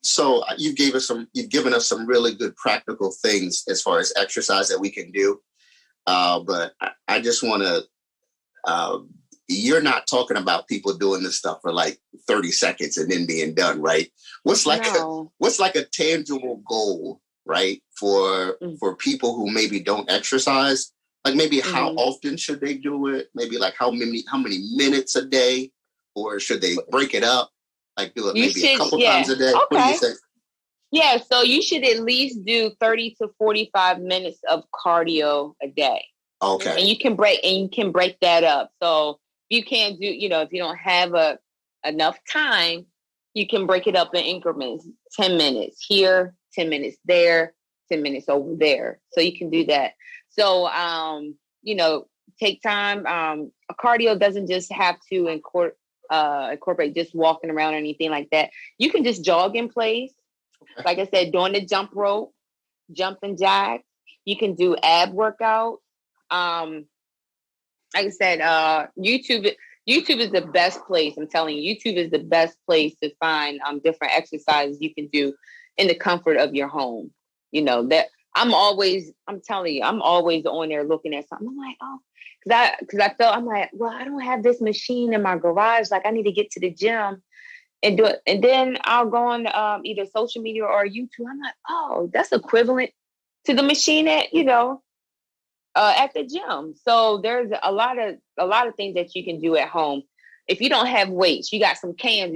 So you've given us some really good practical things as far as exercise that we can do. But I just want to, you're not talking about people doing this stuff for like 30 seconds and then being done, right? What's like a tangible goal, right? For people who maybe don't exercise, like maybe how often should they do it? Maybe like how many minutes a day, or should they break it up? Like do it a couple times a day. Okay. What do you think? Yeah, so you should at least do 30 to 45 minutes of cardio a day. Okay. And you can break that up. So you can't do, if you don't have enough time, you can break it up in increments. 10 minutes here, 10 minutes there, 10 minutes over there. So you can do that. So take time. A cardio doesn't just have to incorporate just walking around or anything like that. You can just jog in place. Okay. Like I said, doing the jump rope, jumping jacks. You can do ab workouts. Like I said, YouTube is the best place. I'm telling you, YouTube is the best place to find different exercises you can do in the comfort of your home. That I'm telling you, I'm always on there looking at something. I'm like, oh, because I felt, I'm like, well, I don't have this machine in my garage. Like, I need to get to the gym and do it. And then I'll go on either social media or YouTube. I'm like, oh, that's equivalent to the machine at, at the gym. So there's a lot of things that you can do at home. If you don't have weights, you got some canned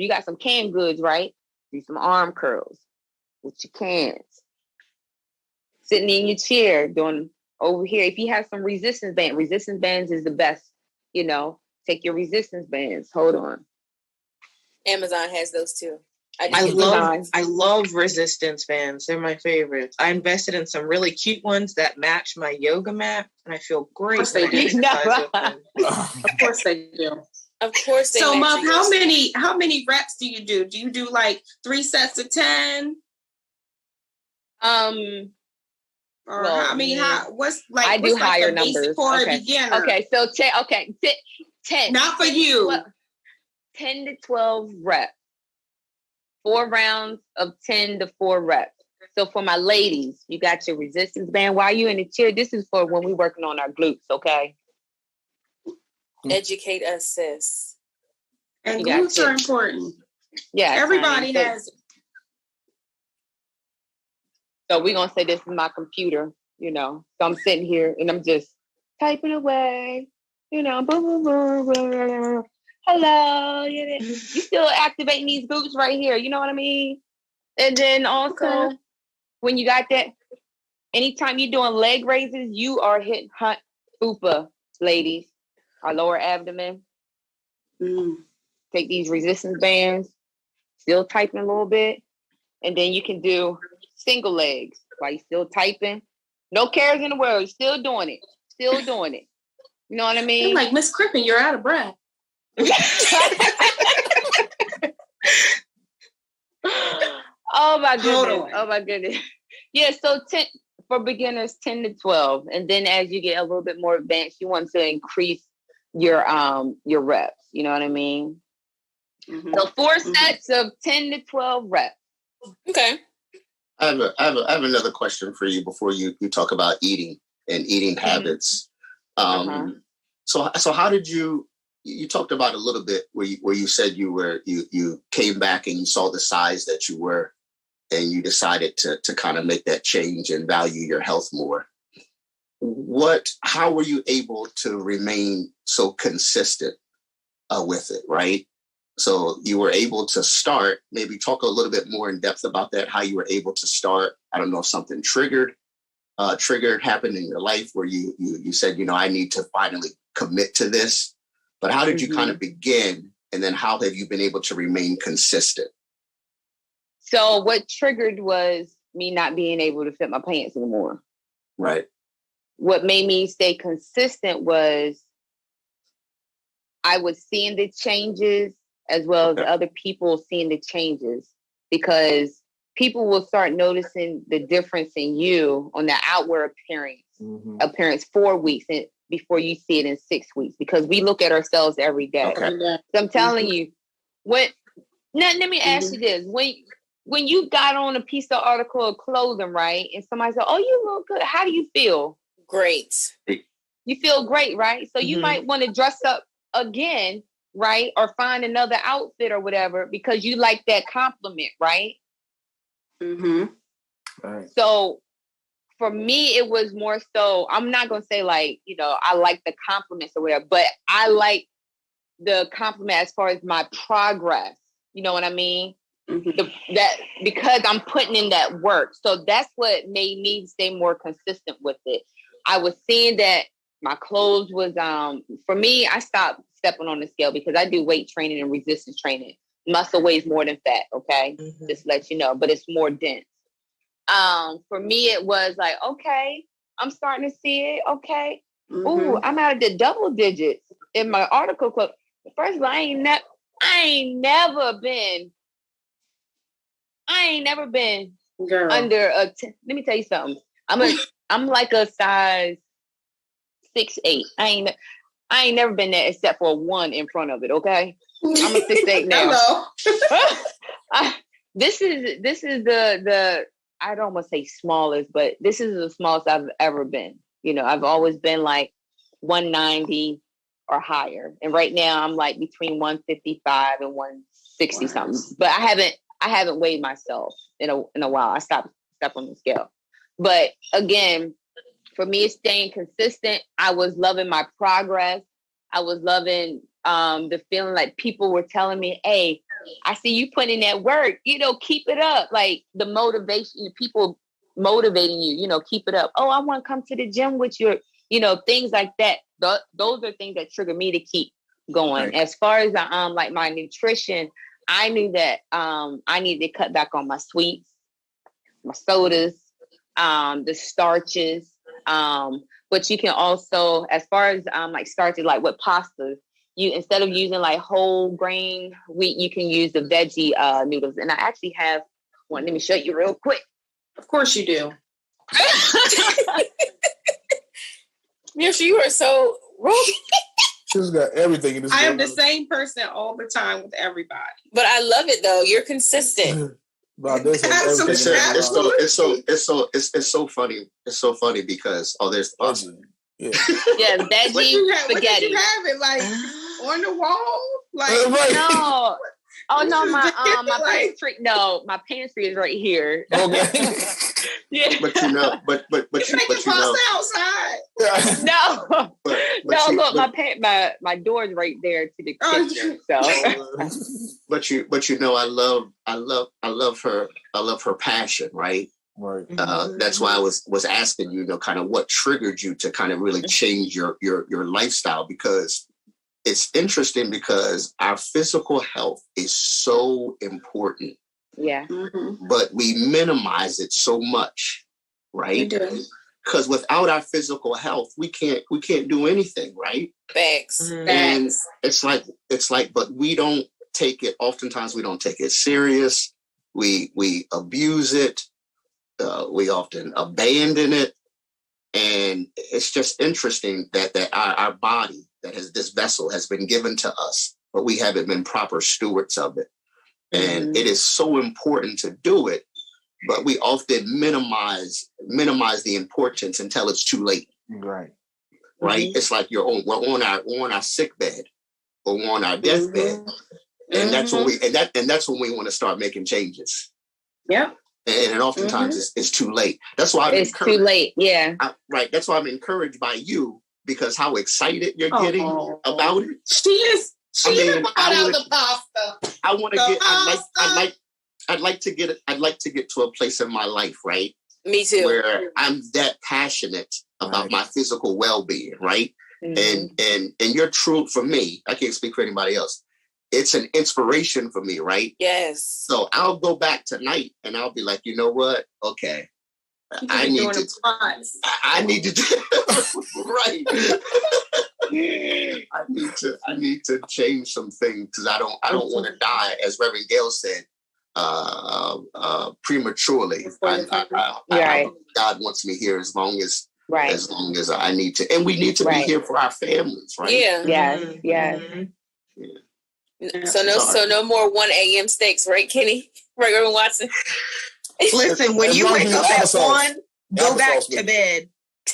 goods, right? Do some arm curls with your cans. Sitting in your chair, doing over here. If you have some resistance bands is the best, take your resistance bands. Hold on. Amazon has those too. I love resistance bands. They're my favorites. I invested in some really cute ones that match my yoga mat, and I feel great. Of course they do. Of course they do. Of course they do. So, Mom, how many reps do you do? Do you do like 3 sets of 10? Or what's like? I do like higher numbers. For a beginner? Okay, so 10. Not for you. 10 to 12 reps. 4 rounds of 10 to 4 reps. So for my ladies, you got your resistance band. While you in the chair, this is for when we're working on our glutes, okay? Educate us, sis. And glutes are important. Yeah. Everybody has it. So we're going to say this is my computer, So I'm sitting here and I'm just typing away, boom, boom, boom, boom. Hello. You still activating these glutes right here. You know what I mean? And then also, when you got that, anytime you're doing leg raises, you are hitting fupa, ladies. Our lower abdomen. Take these resistance bands, still typing a little bit. And then you can do single legs while you're still typing. No cares in the world. You're still doing it. You know what I mean? I'm like, Miss Crippen, you're out of breath. Oh my goodness. Yeah, so 10 for beginners, 10 to 12. And then as you get a little bit more advanced, you want to increase your reps. You know what I mean? Mm-hmm. So 4 sets of 10 to 12 reps. Okay. I have another question for you before you talk about eating and eating habits. So how did you talked about a little bit where you said you came back and you saw the size that you were and you decided to kind of make that change and value your health more. How were you able to remain so consistent with it, right? So you were able to start, maybe talk a little bit more in depth about that, how you were able to start. I don't know if something triggered happened in your life where you said, I need to finally commit to this. But how did you kind of begin? And then how have you been able to remain consistent? So what triggered was me not being able to fit my pants anymore. Right. What made me stay consistent was I was seeing the changes as well as other people seeing the changes, because people will start noticing the difference in you on the outward appearance 4 weeks before you see it in 6 weeks, because we look at ourselves every day. Okay. So I'm telling you, let me ask you this. When you got on a piece of article of clothing, right? And somebody said, oh, you look good. How do you feel? Great. You feel great, right? So you might want to dress up again, right? Or find another outfit or whatever, because you like that compliment, right? Right. So for me, it was more so, I'm not going to say like, I like the compliments or whatever, but I like the compliment as far as my progress. You know what I mean? That because I'm putting in that work. So that's what made me stay more consistent with it. I was seeing that my clothes was, for me, I stopped stepping on the scale because I do weight training and resistance training. Muscle weighs more than fat, okay? Just to let you know, but it's more dense. For me, it was like, okay, I'm starting to see it. Okay. Ooh, I'm out of the double digits in my article club. First of all, I ain't never been Girl. under a 10. Let me tell you something. I'm like a size 6'8". I ain't never been there except for a 1 in front of it. Okay. I'm a 6'8" now. Hello. This is the I'd almost say smallest, but this is the smallest I've ever been. You know, I've always been like 190 or higher. And right now I'm like between 155 and 160 something. But I haven't weighed myself in a while. I stopped on the scale. But again, for me, it's staying consistent. I was loving my progress. I was loving the feeling like people were telling me, hey, I see you putting in that work, you know, keep it up. Like the motivation, people motivating you, you know, keep it up. Oh, I want to come to the gym with you, you know, things like that. Those are things that trigger me to keep going. Right. As far as like my nutrition, I knew that I needed to cut back on my sweets, my sodas, the starches. But you can also, as far as like starches, like with pastas, you instead of using like whole grain wheat, you can use the veggie noodles. And I actually have one. Let me show you real quick. Of course you do. Mirsha, you are so wrong. She's got everything in this. I am the same person all the time with everybody. But I love it though. You're consistent. It's so funny. It's so funny because there's the pasta. Yeah, veggie spaghetti. What did you have it like on the wall? Like no. Oh no, my pantry. No, my pantry is right here. Okay. Yeah. But you know, but you know, outside. No, look, my door is right there to the kitchen. So, but you know, I love her passion, right? Right. That's why I was asking you, you know, kind of what triggered you to kind of really change your lifestyle, because it's interesting because our physical health is so important. Yeah. Mm-hmm. But we minimize it so much, right? We do. Because without our physical health, we can't do anything, right? Facts. And it's like, but we don't take it. Oftentimes, we don't take it serious. We abuse it. We often abandon it, and it's just interesting that our body, this vessel has been given to us, but we haven't been proper stewards of it. And it is so important to do it, but we often minimize the importance until it's too late. Right. Right. It's like we're on our sick bed or on our deathbed, and that's when we want to start making changes. Yeah. And oftentimes it's too late. That's why it's too late. Yeah. Right. That's why I'm encouraged by you, because how excited you're getting about it. She is. She brought out the pasta. I want to get. I'd like to get to a place in my life, right? Me too. Where I'm that passionate about my physical well-being, right? And you're true for me. I can't speak for anybody else. It's an inspiration for me, right? Yes. So I'll go back tonight and I'll be like, you know what? Okay. I need to right. I need to change some things, because I don't want to die, as Reverend Gail said, prematurely. God wants me here as long as I need to, and we need to be here for our families, right? Yeah. Yeah. So no more 1 a.m. steaks, right, Kenny? Right, Reverend Watson? Listen, when you wake up at 1, go back to bed.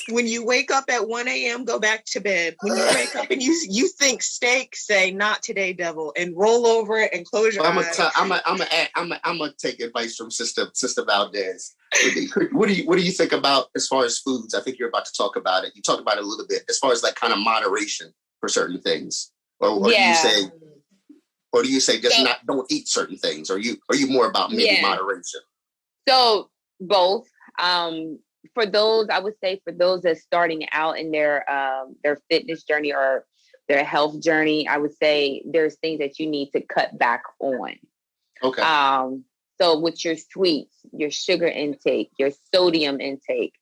When you wake up at 1 a.m., go back to bed. When you wake up and you think steak, say, not today, devil, and roll over it and close your eyes. I'm gonna take advice from Sister Valdez. What do you think about as far as foods? I think you're about to talk about it. You talked about it a little bit as far as like kind of moderation for certain things, or do you say just don't eat certain things? Or are you more about maybe moderation? So both. For those, I would say for those that's starting out in their fitness journey or their health journey, I would say there's things that you need to cut back on. Okay. So with your sweets, your sugar intake, your sodium intake,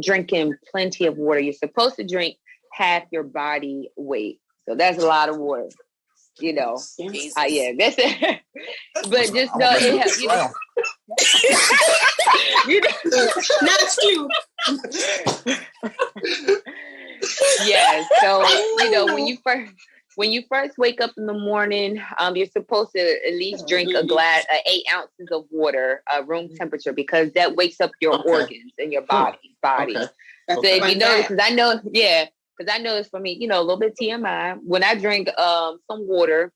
drinking plenty of water. You're supposed to drink half your body weight. So that's a lot of water. You know, that's it. But just know it helps. Not you. Yeah. So when you when you first wake up in the morning, you're supposed to at least drink a glass, 8 ounces of water, room temperature, because that wakes up your organs in your body. Okay. So if you know, because I know it's for me, you know, a little bit TMI. When I drink some water,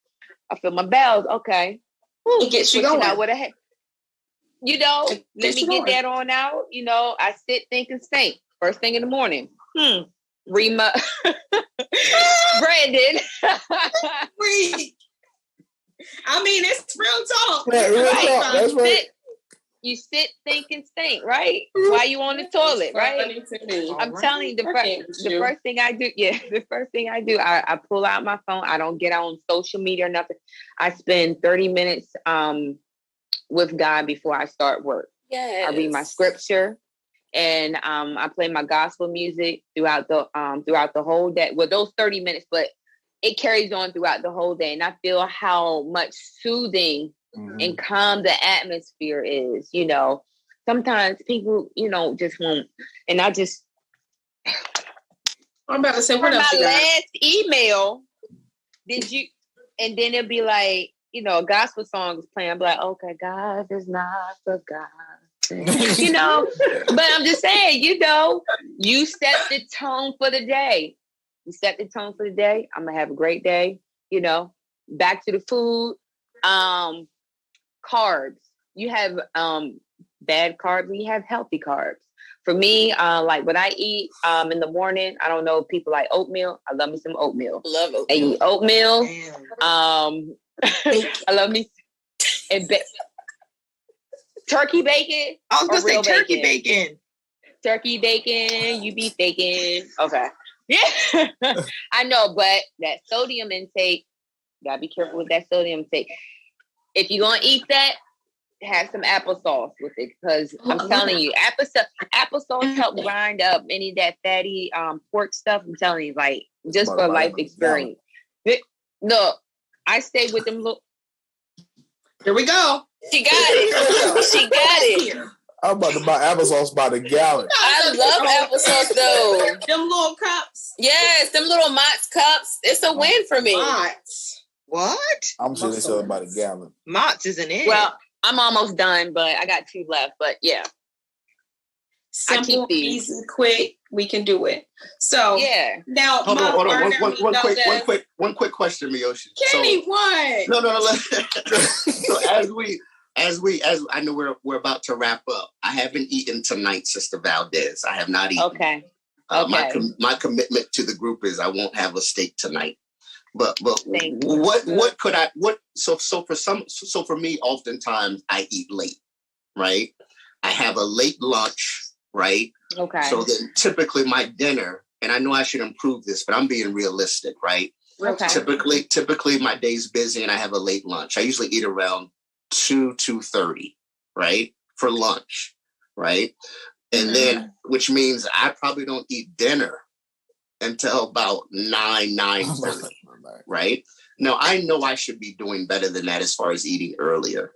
I feel my bowels. Okay, it gets you going. Out with a head. You know, let me get that on out. You know, I sit, think, and think. First thing in the morning. Rima, Brandon. I mean, it's real talk. Yeah, real talk. That's right. You sit, think, and think, right? While you on the toilet, right? I'm telling you, the first thing I do, I pull out my phone. I don't get on social media or nothing. I spend 30 minutes with God before I start work. Yes. I read my scripture, and I play my gospel music throughout the whole day. Well, those 30 minutes, but it carries on throughout the whole day, and I feel how much soothing and calm the atmosphere is. You know, sometimes people, you know, just won't. And I'm about to say, what else? My last email, did you? And then it'll be like, you know, a gospel song is playing. I'm like, okay, God is not forgotten. You know, but I'm just saying, you know, you set the tone for the day. You set the tone for the day. I'm gonna have a great day. You know, back to the food. Carbs. You have bad carbs and you have healthy carbs. For me, like when I eat in the morning, I don't know if people like oatmeal. I love me some oatmeal. Love oatmeal. I eat oatmeal. I love me and turkey bacon. I was gonna say turkey bacon. Turkey bacon, you beef bacon. Okay. Yeah. I know, but that sodium intake, gotta be careful with that sodium intake. If you're gonna eat that, have some applesauce with it, because I'm telling you, applesauce help grind up any of that fatty pork stuff. I'm telling you, like, just for life experience. Look, I stay with them. Look, here we go. She got it. She got it. I'm about to buy applesauce by the gallon. I love applesauce though. Them little cups. Yes, them little Mott's cups. It's a win for me. Mott's. What? I'm sure they sell it by the gallon. Mott's isn't it? Well, I'm almost done, but I got 2 left. But yeah, simple, easy, quick. We can do it. So yeah. Now, hold on. One quick question, Miyoshi. Kenny, what? No. So as I know we're about to wrap up. I haven't eaten tonight, Sister Valdez. I have not eaten. Okay. My commitment to the group is I won't have a steak tonight. But what could I so for me, oftentimes I eat late, right? I have a late lunch, right? Okay. So then typically my dinner, and I know I should improve this, but I'm being realistic, right? Okay. Typically my day's busy and I have a late lunch. I usually eat around 2:30, right? For lunch, right? And then, which means I probably don't eat dinner until about 9:30, right? Now, I know I should be doing better than that as far as eating earlier.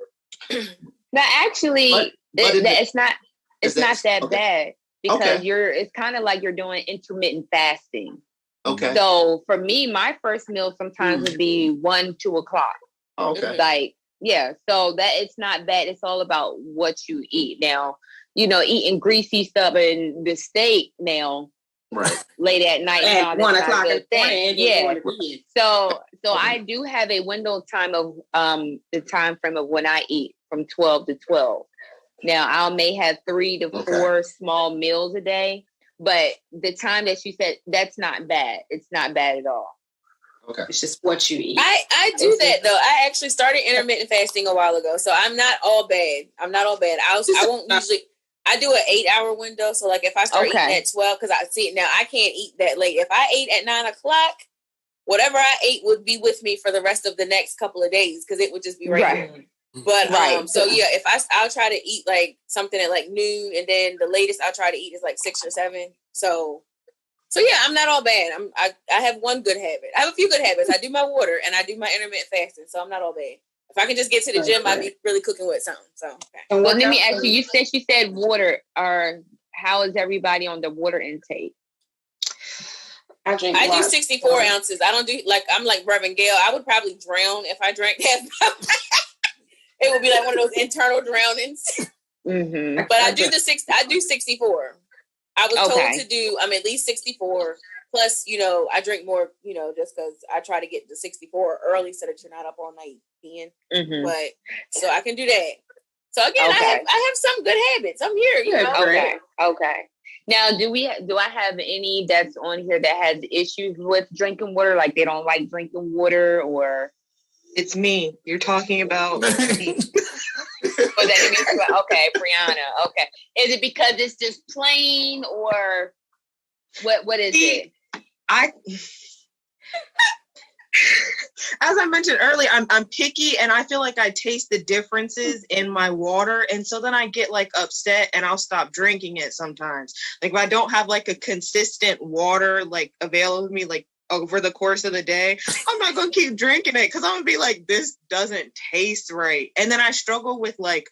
Now, actually, it's not that okay. bad, because it's kind of like you're doing intermittent fasting. Okay. So for me, my first meal sometimes would be 1, 2 o'clock. Okay. Like, yeah. So that it's not bad. It's all about what you eat. Now, you know, eating greasy stuff and the steak now, right, late at night. At 1 o'clock in the morning. Yeah. So I do have a window time of the time frame of when I eat, from 12 to 12. Now I may have 3 to 4 small meals a day, but the time that you said, that's not bad. It's not bad at all. Okay. It's just what you eat. I do that though. I actually started intermittent fasting a while ago, so I'm not all bad. I won't usually. I do an 8-hour window. So like if I start eating at 12, because I see it now, I can't eat that late. If I ate at 9 o'clock, whatever I ate would be with me for the rest of the next couple of days, because it would just be right here. But so yeah, if I'll try to eat like something at like noon, and then the latest I'll try to eat is like 6 or 7. So yeah, I'm not all bad. I have one good habit. I have a few good habits. I do my water and I do my intermittent fasting, so I'm not all bad. If I can just get to the gym, I'd be really cooking with something. So well, let me ask you. You said water. How is everybody on the water intake? I drink. I do 64 ounces. I don't do I'm like Reverend Gail. I would probably drown if I drank half. It would be like one of those internal drownings. Mm-hmm. But I do 64. I was told to do at least 64. Plus, I drink more, just because I try to get the 64 early so that you're not up all night peeing. Mm-hmm. But so I can do that. So again, I have some good habits. I'm here, Okay. Now, do I have any that's on here that has issues with drinking water? Like they don't like drinking water, or it's me. You're talking about me. Okay, Brianna. Okay, is it because it's just plain, or what is it? As I mentioned earlier, I'm picky, and I feel like I taste the differences in my water, and so then I get like upset and I'll stop drinking it sometimes. Like if I don't have like a consistent water like available to me like over the course of the day, I'm not gonna keep drinking it because I'm gonna be like, this doesn't taste right. And then I struggle with like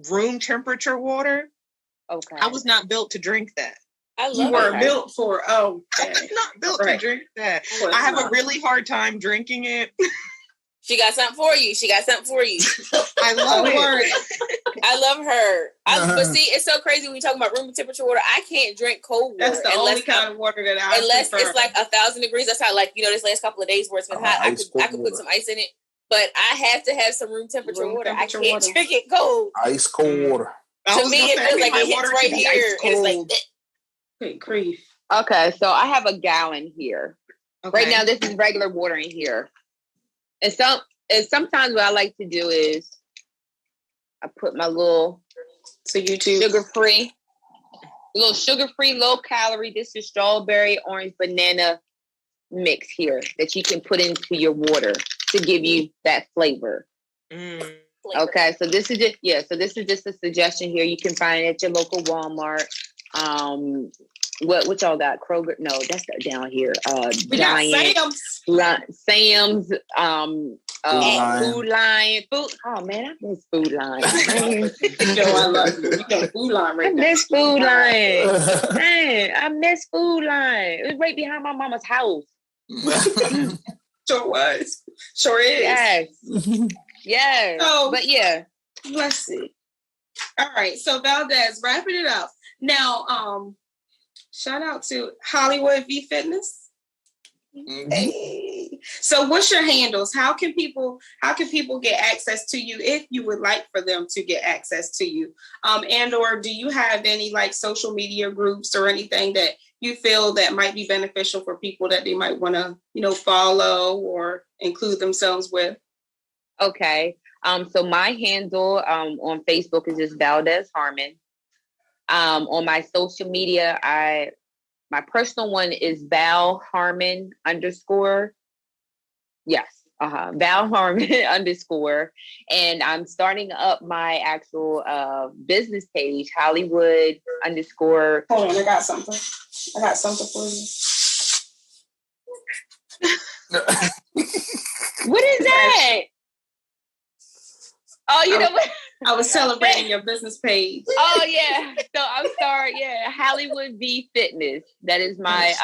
room temperature water. Okay. I was not built to drink that. You were built for, I was not built to drink that. I have a really hard time drinking it. She got something for you. I love it. I love her. But see, it's so crazy when you talk about room temperature water. I can't drink cold water. That's the only kind of water that I unless prefer. It's like 1,000 degrees. That's how, like, this last couple of days where it's been hot. I could put some ice in it, but I have to have some room temperature water. I can't drink it cold. Ice cold water. To me, it feels like it hits right here. It's like grief. Okay, so I have a gallon here. Okay. Right now, this is regular water in here. And sometimes what I like to do is I put my little sugar-free, low calorie. This is strawberry, orange, banana mix here that you can put into your water to give you that flavor. Okay, so this is just a suggestion here. You can find it at your local Walmart. What y'all got? Kroger? No, that's down here. We Giant, got Sam's. Food Line. Oh man, I miss Food Line. I love you. You got Food Line right now. I miss Food Line. Man, I miss Food Line. It was right behind my mama's house. Sure was. Sure is. Yes. Yes. So, but yeah. Let's see. All right. So Valdez, wrapping it up. Now, shout out to Hollywood V Fitness. Mm-hmm. Hey. So what's your handles? How can people get access to you if you would like for them to get access to you? And or do you have any like social media groups or anything that you feel that might be beneficial for people that they might want to, follow or include themselves with? Okay. So my handle on Facebook is just Valdez Harmon. On my social media, my personal one is Val Harmon _. Yes. Val Harmon _ and I'm starting up my actual business page, Hollywood _. Hold on, I got something for you. What is that? Oh, you know what? I was celebrating your business page. Oh yeah. So I'm sorry. Yeah, Hollywood V Fitness. That is my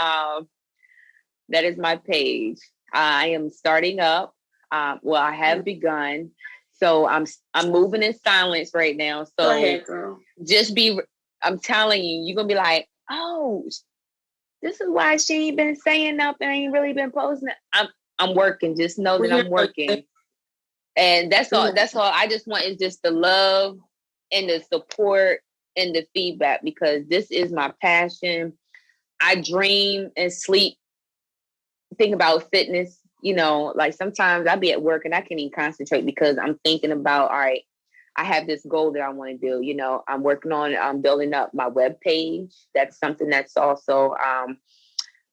page. I am starting up. Well, I have begun. So I'm moving in silence right now. So go ahead, girl. I'm telling you, you're gonna be like, oh, this is why she ain't been saying nothing, ain't really been posting. I'm working. Just know that I'm working. And that's all. That's all I just want is just the love and the support and the feedback, because this is my passion. I dream and sleep, think about fitness. Like sometimes I'll be at work and I can't even concentrate because I'm thinking about, all right, I have this goal that I want to do. I'm working on building up my web page. That's something that's also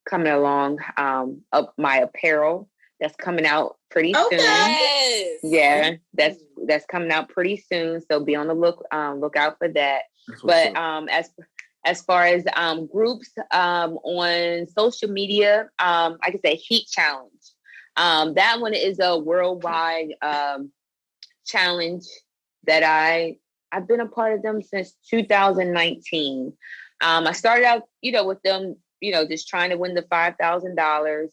coming along. Up my apparel. That's coming out pretty soon. Yes. Yeah, that's coming out pretty soon. So be on the lookout for that. But as far as groups on social media, like I said, Heat Challenge. That one is a worldwide challenge that I've been a part of them since 2019. I started out, with them just trying to win the $5,000.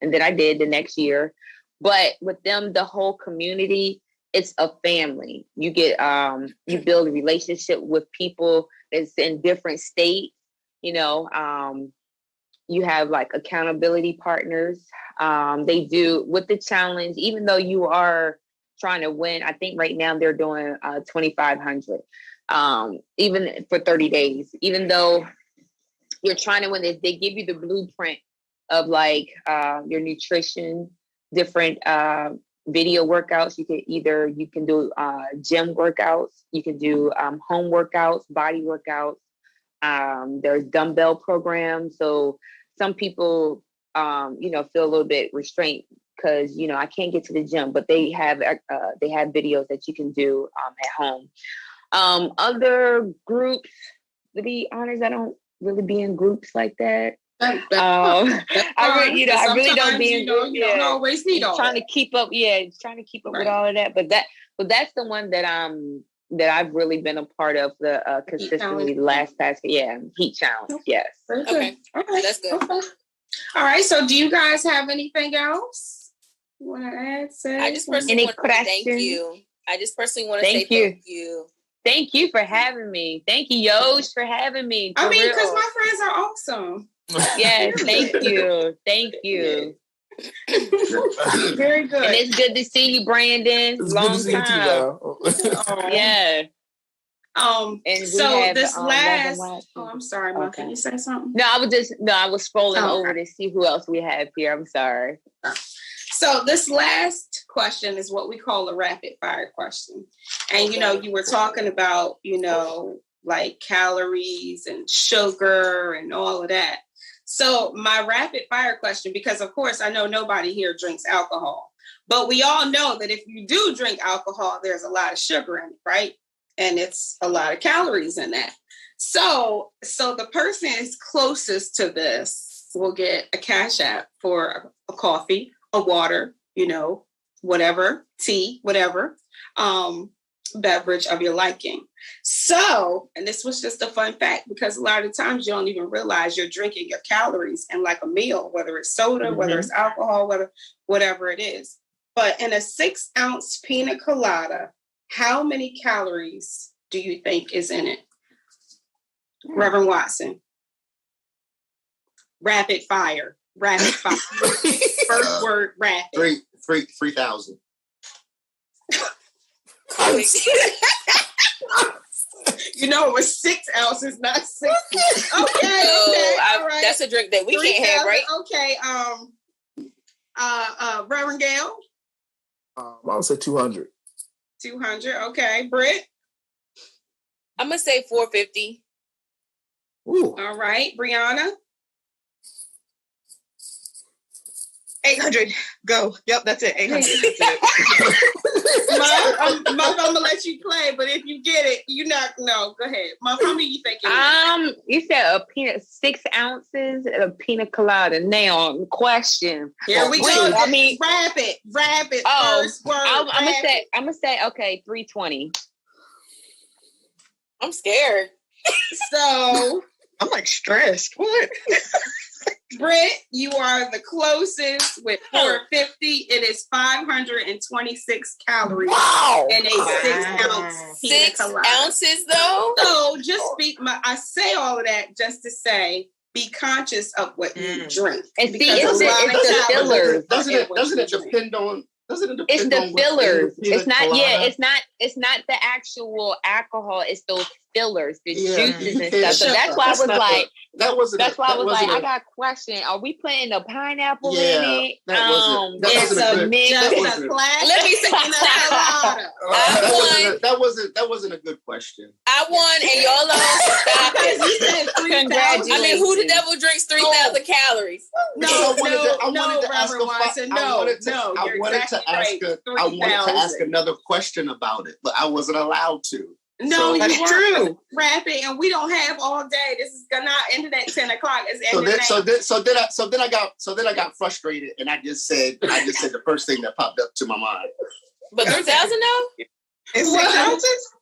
And then I did the next year. But with them, the whole community, it's a family. You get, you build a relationship with people that's in different states. You have like accountability partners. They do with the challenge, even though you are trying to win. I think right now they're doing 2,500, even for 30 days. Even though you're trying to win this, they give you the blueprint of like your nutrition, different video workouts. You can do gym workouts, you can do home workouts, body workouts. There's dumbbell programs. So some people, feel a little bit restrained because, I can't get to the gym, but they have videos that you can do at home. Other groups, to be honest, I don't really be in groups like that. I really don't be in groups. You don't always need all trying to keep up. Yeah, trying to keep up with all of that. But that's the one that I've really been a part of consistently the past Heat Challenge. Okay. Yes. Okay. All right. That's good. Okay. All right. So do you guys have anything else you want to add? Say? I just personally want to say thank you. I just personally want to say thank you. Thank you for having me. Thank you, Yosh, for having me. I mean, because my friends are awesome. Yes, thank you. Thank you. Very good. And it's good to see you, Brandon. It's Long good to see time. you too, Yeah. And so have, this last. Oh, I'm sorry, Mom. Okay. Can you say something? No, I was scrolling over to see who else we have here. I'm sorry. So this last question is what we call a rapid fire question. And, you were talking about, like calories and sugar and all of that. So my rapid fire question, because of course I know nobody here drinks alcohol, but we all know that if you do drink alcohol, there's a lot of sugar in it, right? And it's a lot of calories in that. So the person is closest to this will get a Cash App for a coffee, a water, whatever, tea, whatever, beverage of your liking. So, and this was just a fun fact, because a lot of times you don't even realize you're drinking your calories in like a meal, whether it's soda, whether it's alcohol, whatever it is. But in a 6-ounce pina colada, how many calories do you think is in it? Reverend Watson. Rapid fire. First word, rapid. 3,000. It was 6 ounces, not 60. Okay, all right. That's a drink that we can't have, right? Okay. Reverend Gail. I would say 200. 200. Okay, Britt. I'm gonna say 450. Ooh. All right, Brianna. 800. Go. Yep, that's it. 800. That's it. Mom, I'm gonna let you play, but if you get it, no. Go ahead, Mom. How many you think? You said 6 ounces of a pina colada. Now, question. Here we go. I mean, rapid. First word. I'm gonna say okay, 320. I'm scared. So I'm like stressed. What? Britt, you are the closest with 450. It is 526 calories in a 6-ounce pina 6 colada. ounces, though? So I say all of that just to say, be conscious of what you drink. And see, it's the fillers. Doesn't it depend on? It's the fillers. It's not. Yeah, it's not the actual alcohol. It's those fillers, the juices and stuff. So that's why I was like, I got a question. Are we putting a pineapple in it? That wasn't a good question. I won, and y'all don't stop it. Congratulations. I mean, who the devil drinks 3,000 calories? I wanted to ask another question about it, but I wasn't allowed to. No, that's true. Rapid, and we don't have all day. This is gonna end at 10 o'clock. So then I got frustrated, and I just said the first thing that popped up to my mind. But 3,000 though? Is 6 ounces?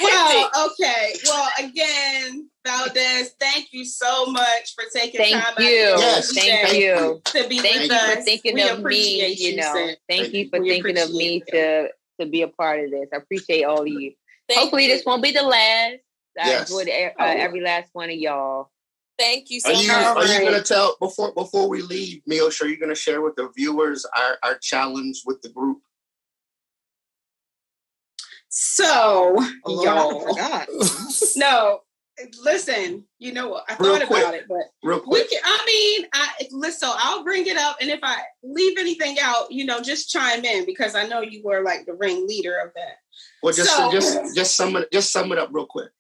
Well, okay. Well, again, Valdez, thank you so much for taking Thank time you. out of your Yes, busy Thank day you. to be Thank with you us. for thinking We of me. appreciate You know, sis. thank you for We thinking of me appreciate to be a part of this. I appreciate all of you. Thank Hopefully, you. this won't be the last. I Yes. enjoyed every last one of y'all. Thank you so Are much. you gonna tell before we leave, Miosha, are you gonna share with the viewers our challenge with the group? So, Lord, I y'all. forgot. No, listen, you know what? I Real thought quick. about it, but Real we quick. can, listen, so I'll bring it up. And if I leave anything out, just chime in because I know you were like the ringleader of that. Well, just sum it up real quick.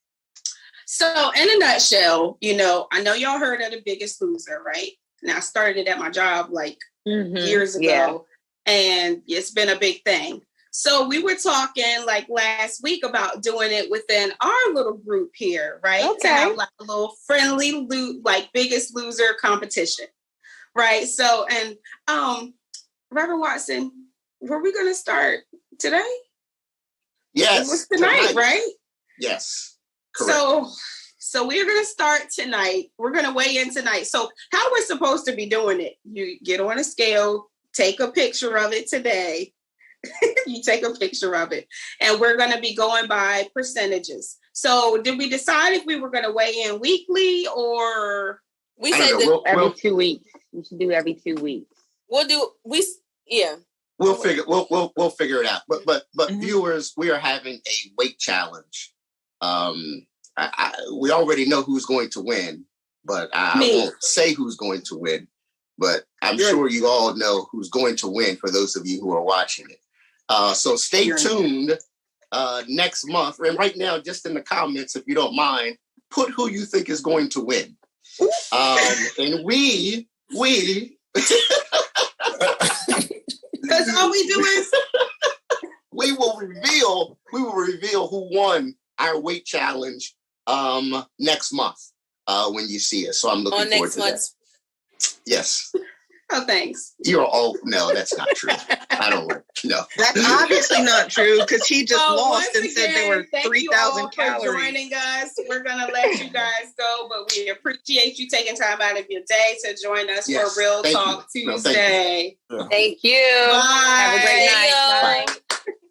So in a nutshell, I know y'all heard of The Biggest Loser, right? And I started it at my job like years ago, and it's been a big thing. So we were talking like last week about doing it within our little group here, right? Okay. To have like a little friendly, like Biggest Loser competition, right? So, and Reverend Watson, were we going to start today? Yes. It was tonight, right? Yes. Correct. So we're going to start tonight. We're going to weigh in tonight. So how we're supposed to be doing it, you get on a scale, take a picture of it today. You take a picture of it. And we're going to be going by percentages. So did we decide if we were going to weigh in weekly or? We said every 2 weeks. We should do every 2 weeks. We'll figure it out. But viewers, we are having a weight challenge. We already know who's going to win, but I won't say who's going to win. But I'm sure you all know who's going to win for those of you who are watching it. So stay tuned next month. And right now, just in the comments, if you don't mind, put who you think is going to win. And we because all we do is we will reveal who won our weight challenge next month when you see us. So I'm looking forward to that. Yes. Oh, thanks. You're all no, that's not true. I don't know. No. That's obviously not true because he just lost and said there were 3,000 calories. For joining us. We're gonna let you guys go, but we appreciate you taking time out of your day to join us for Real Talk Tuesday. Thank you. Bye. Have a great night.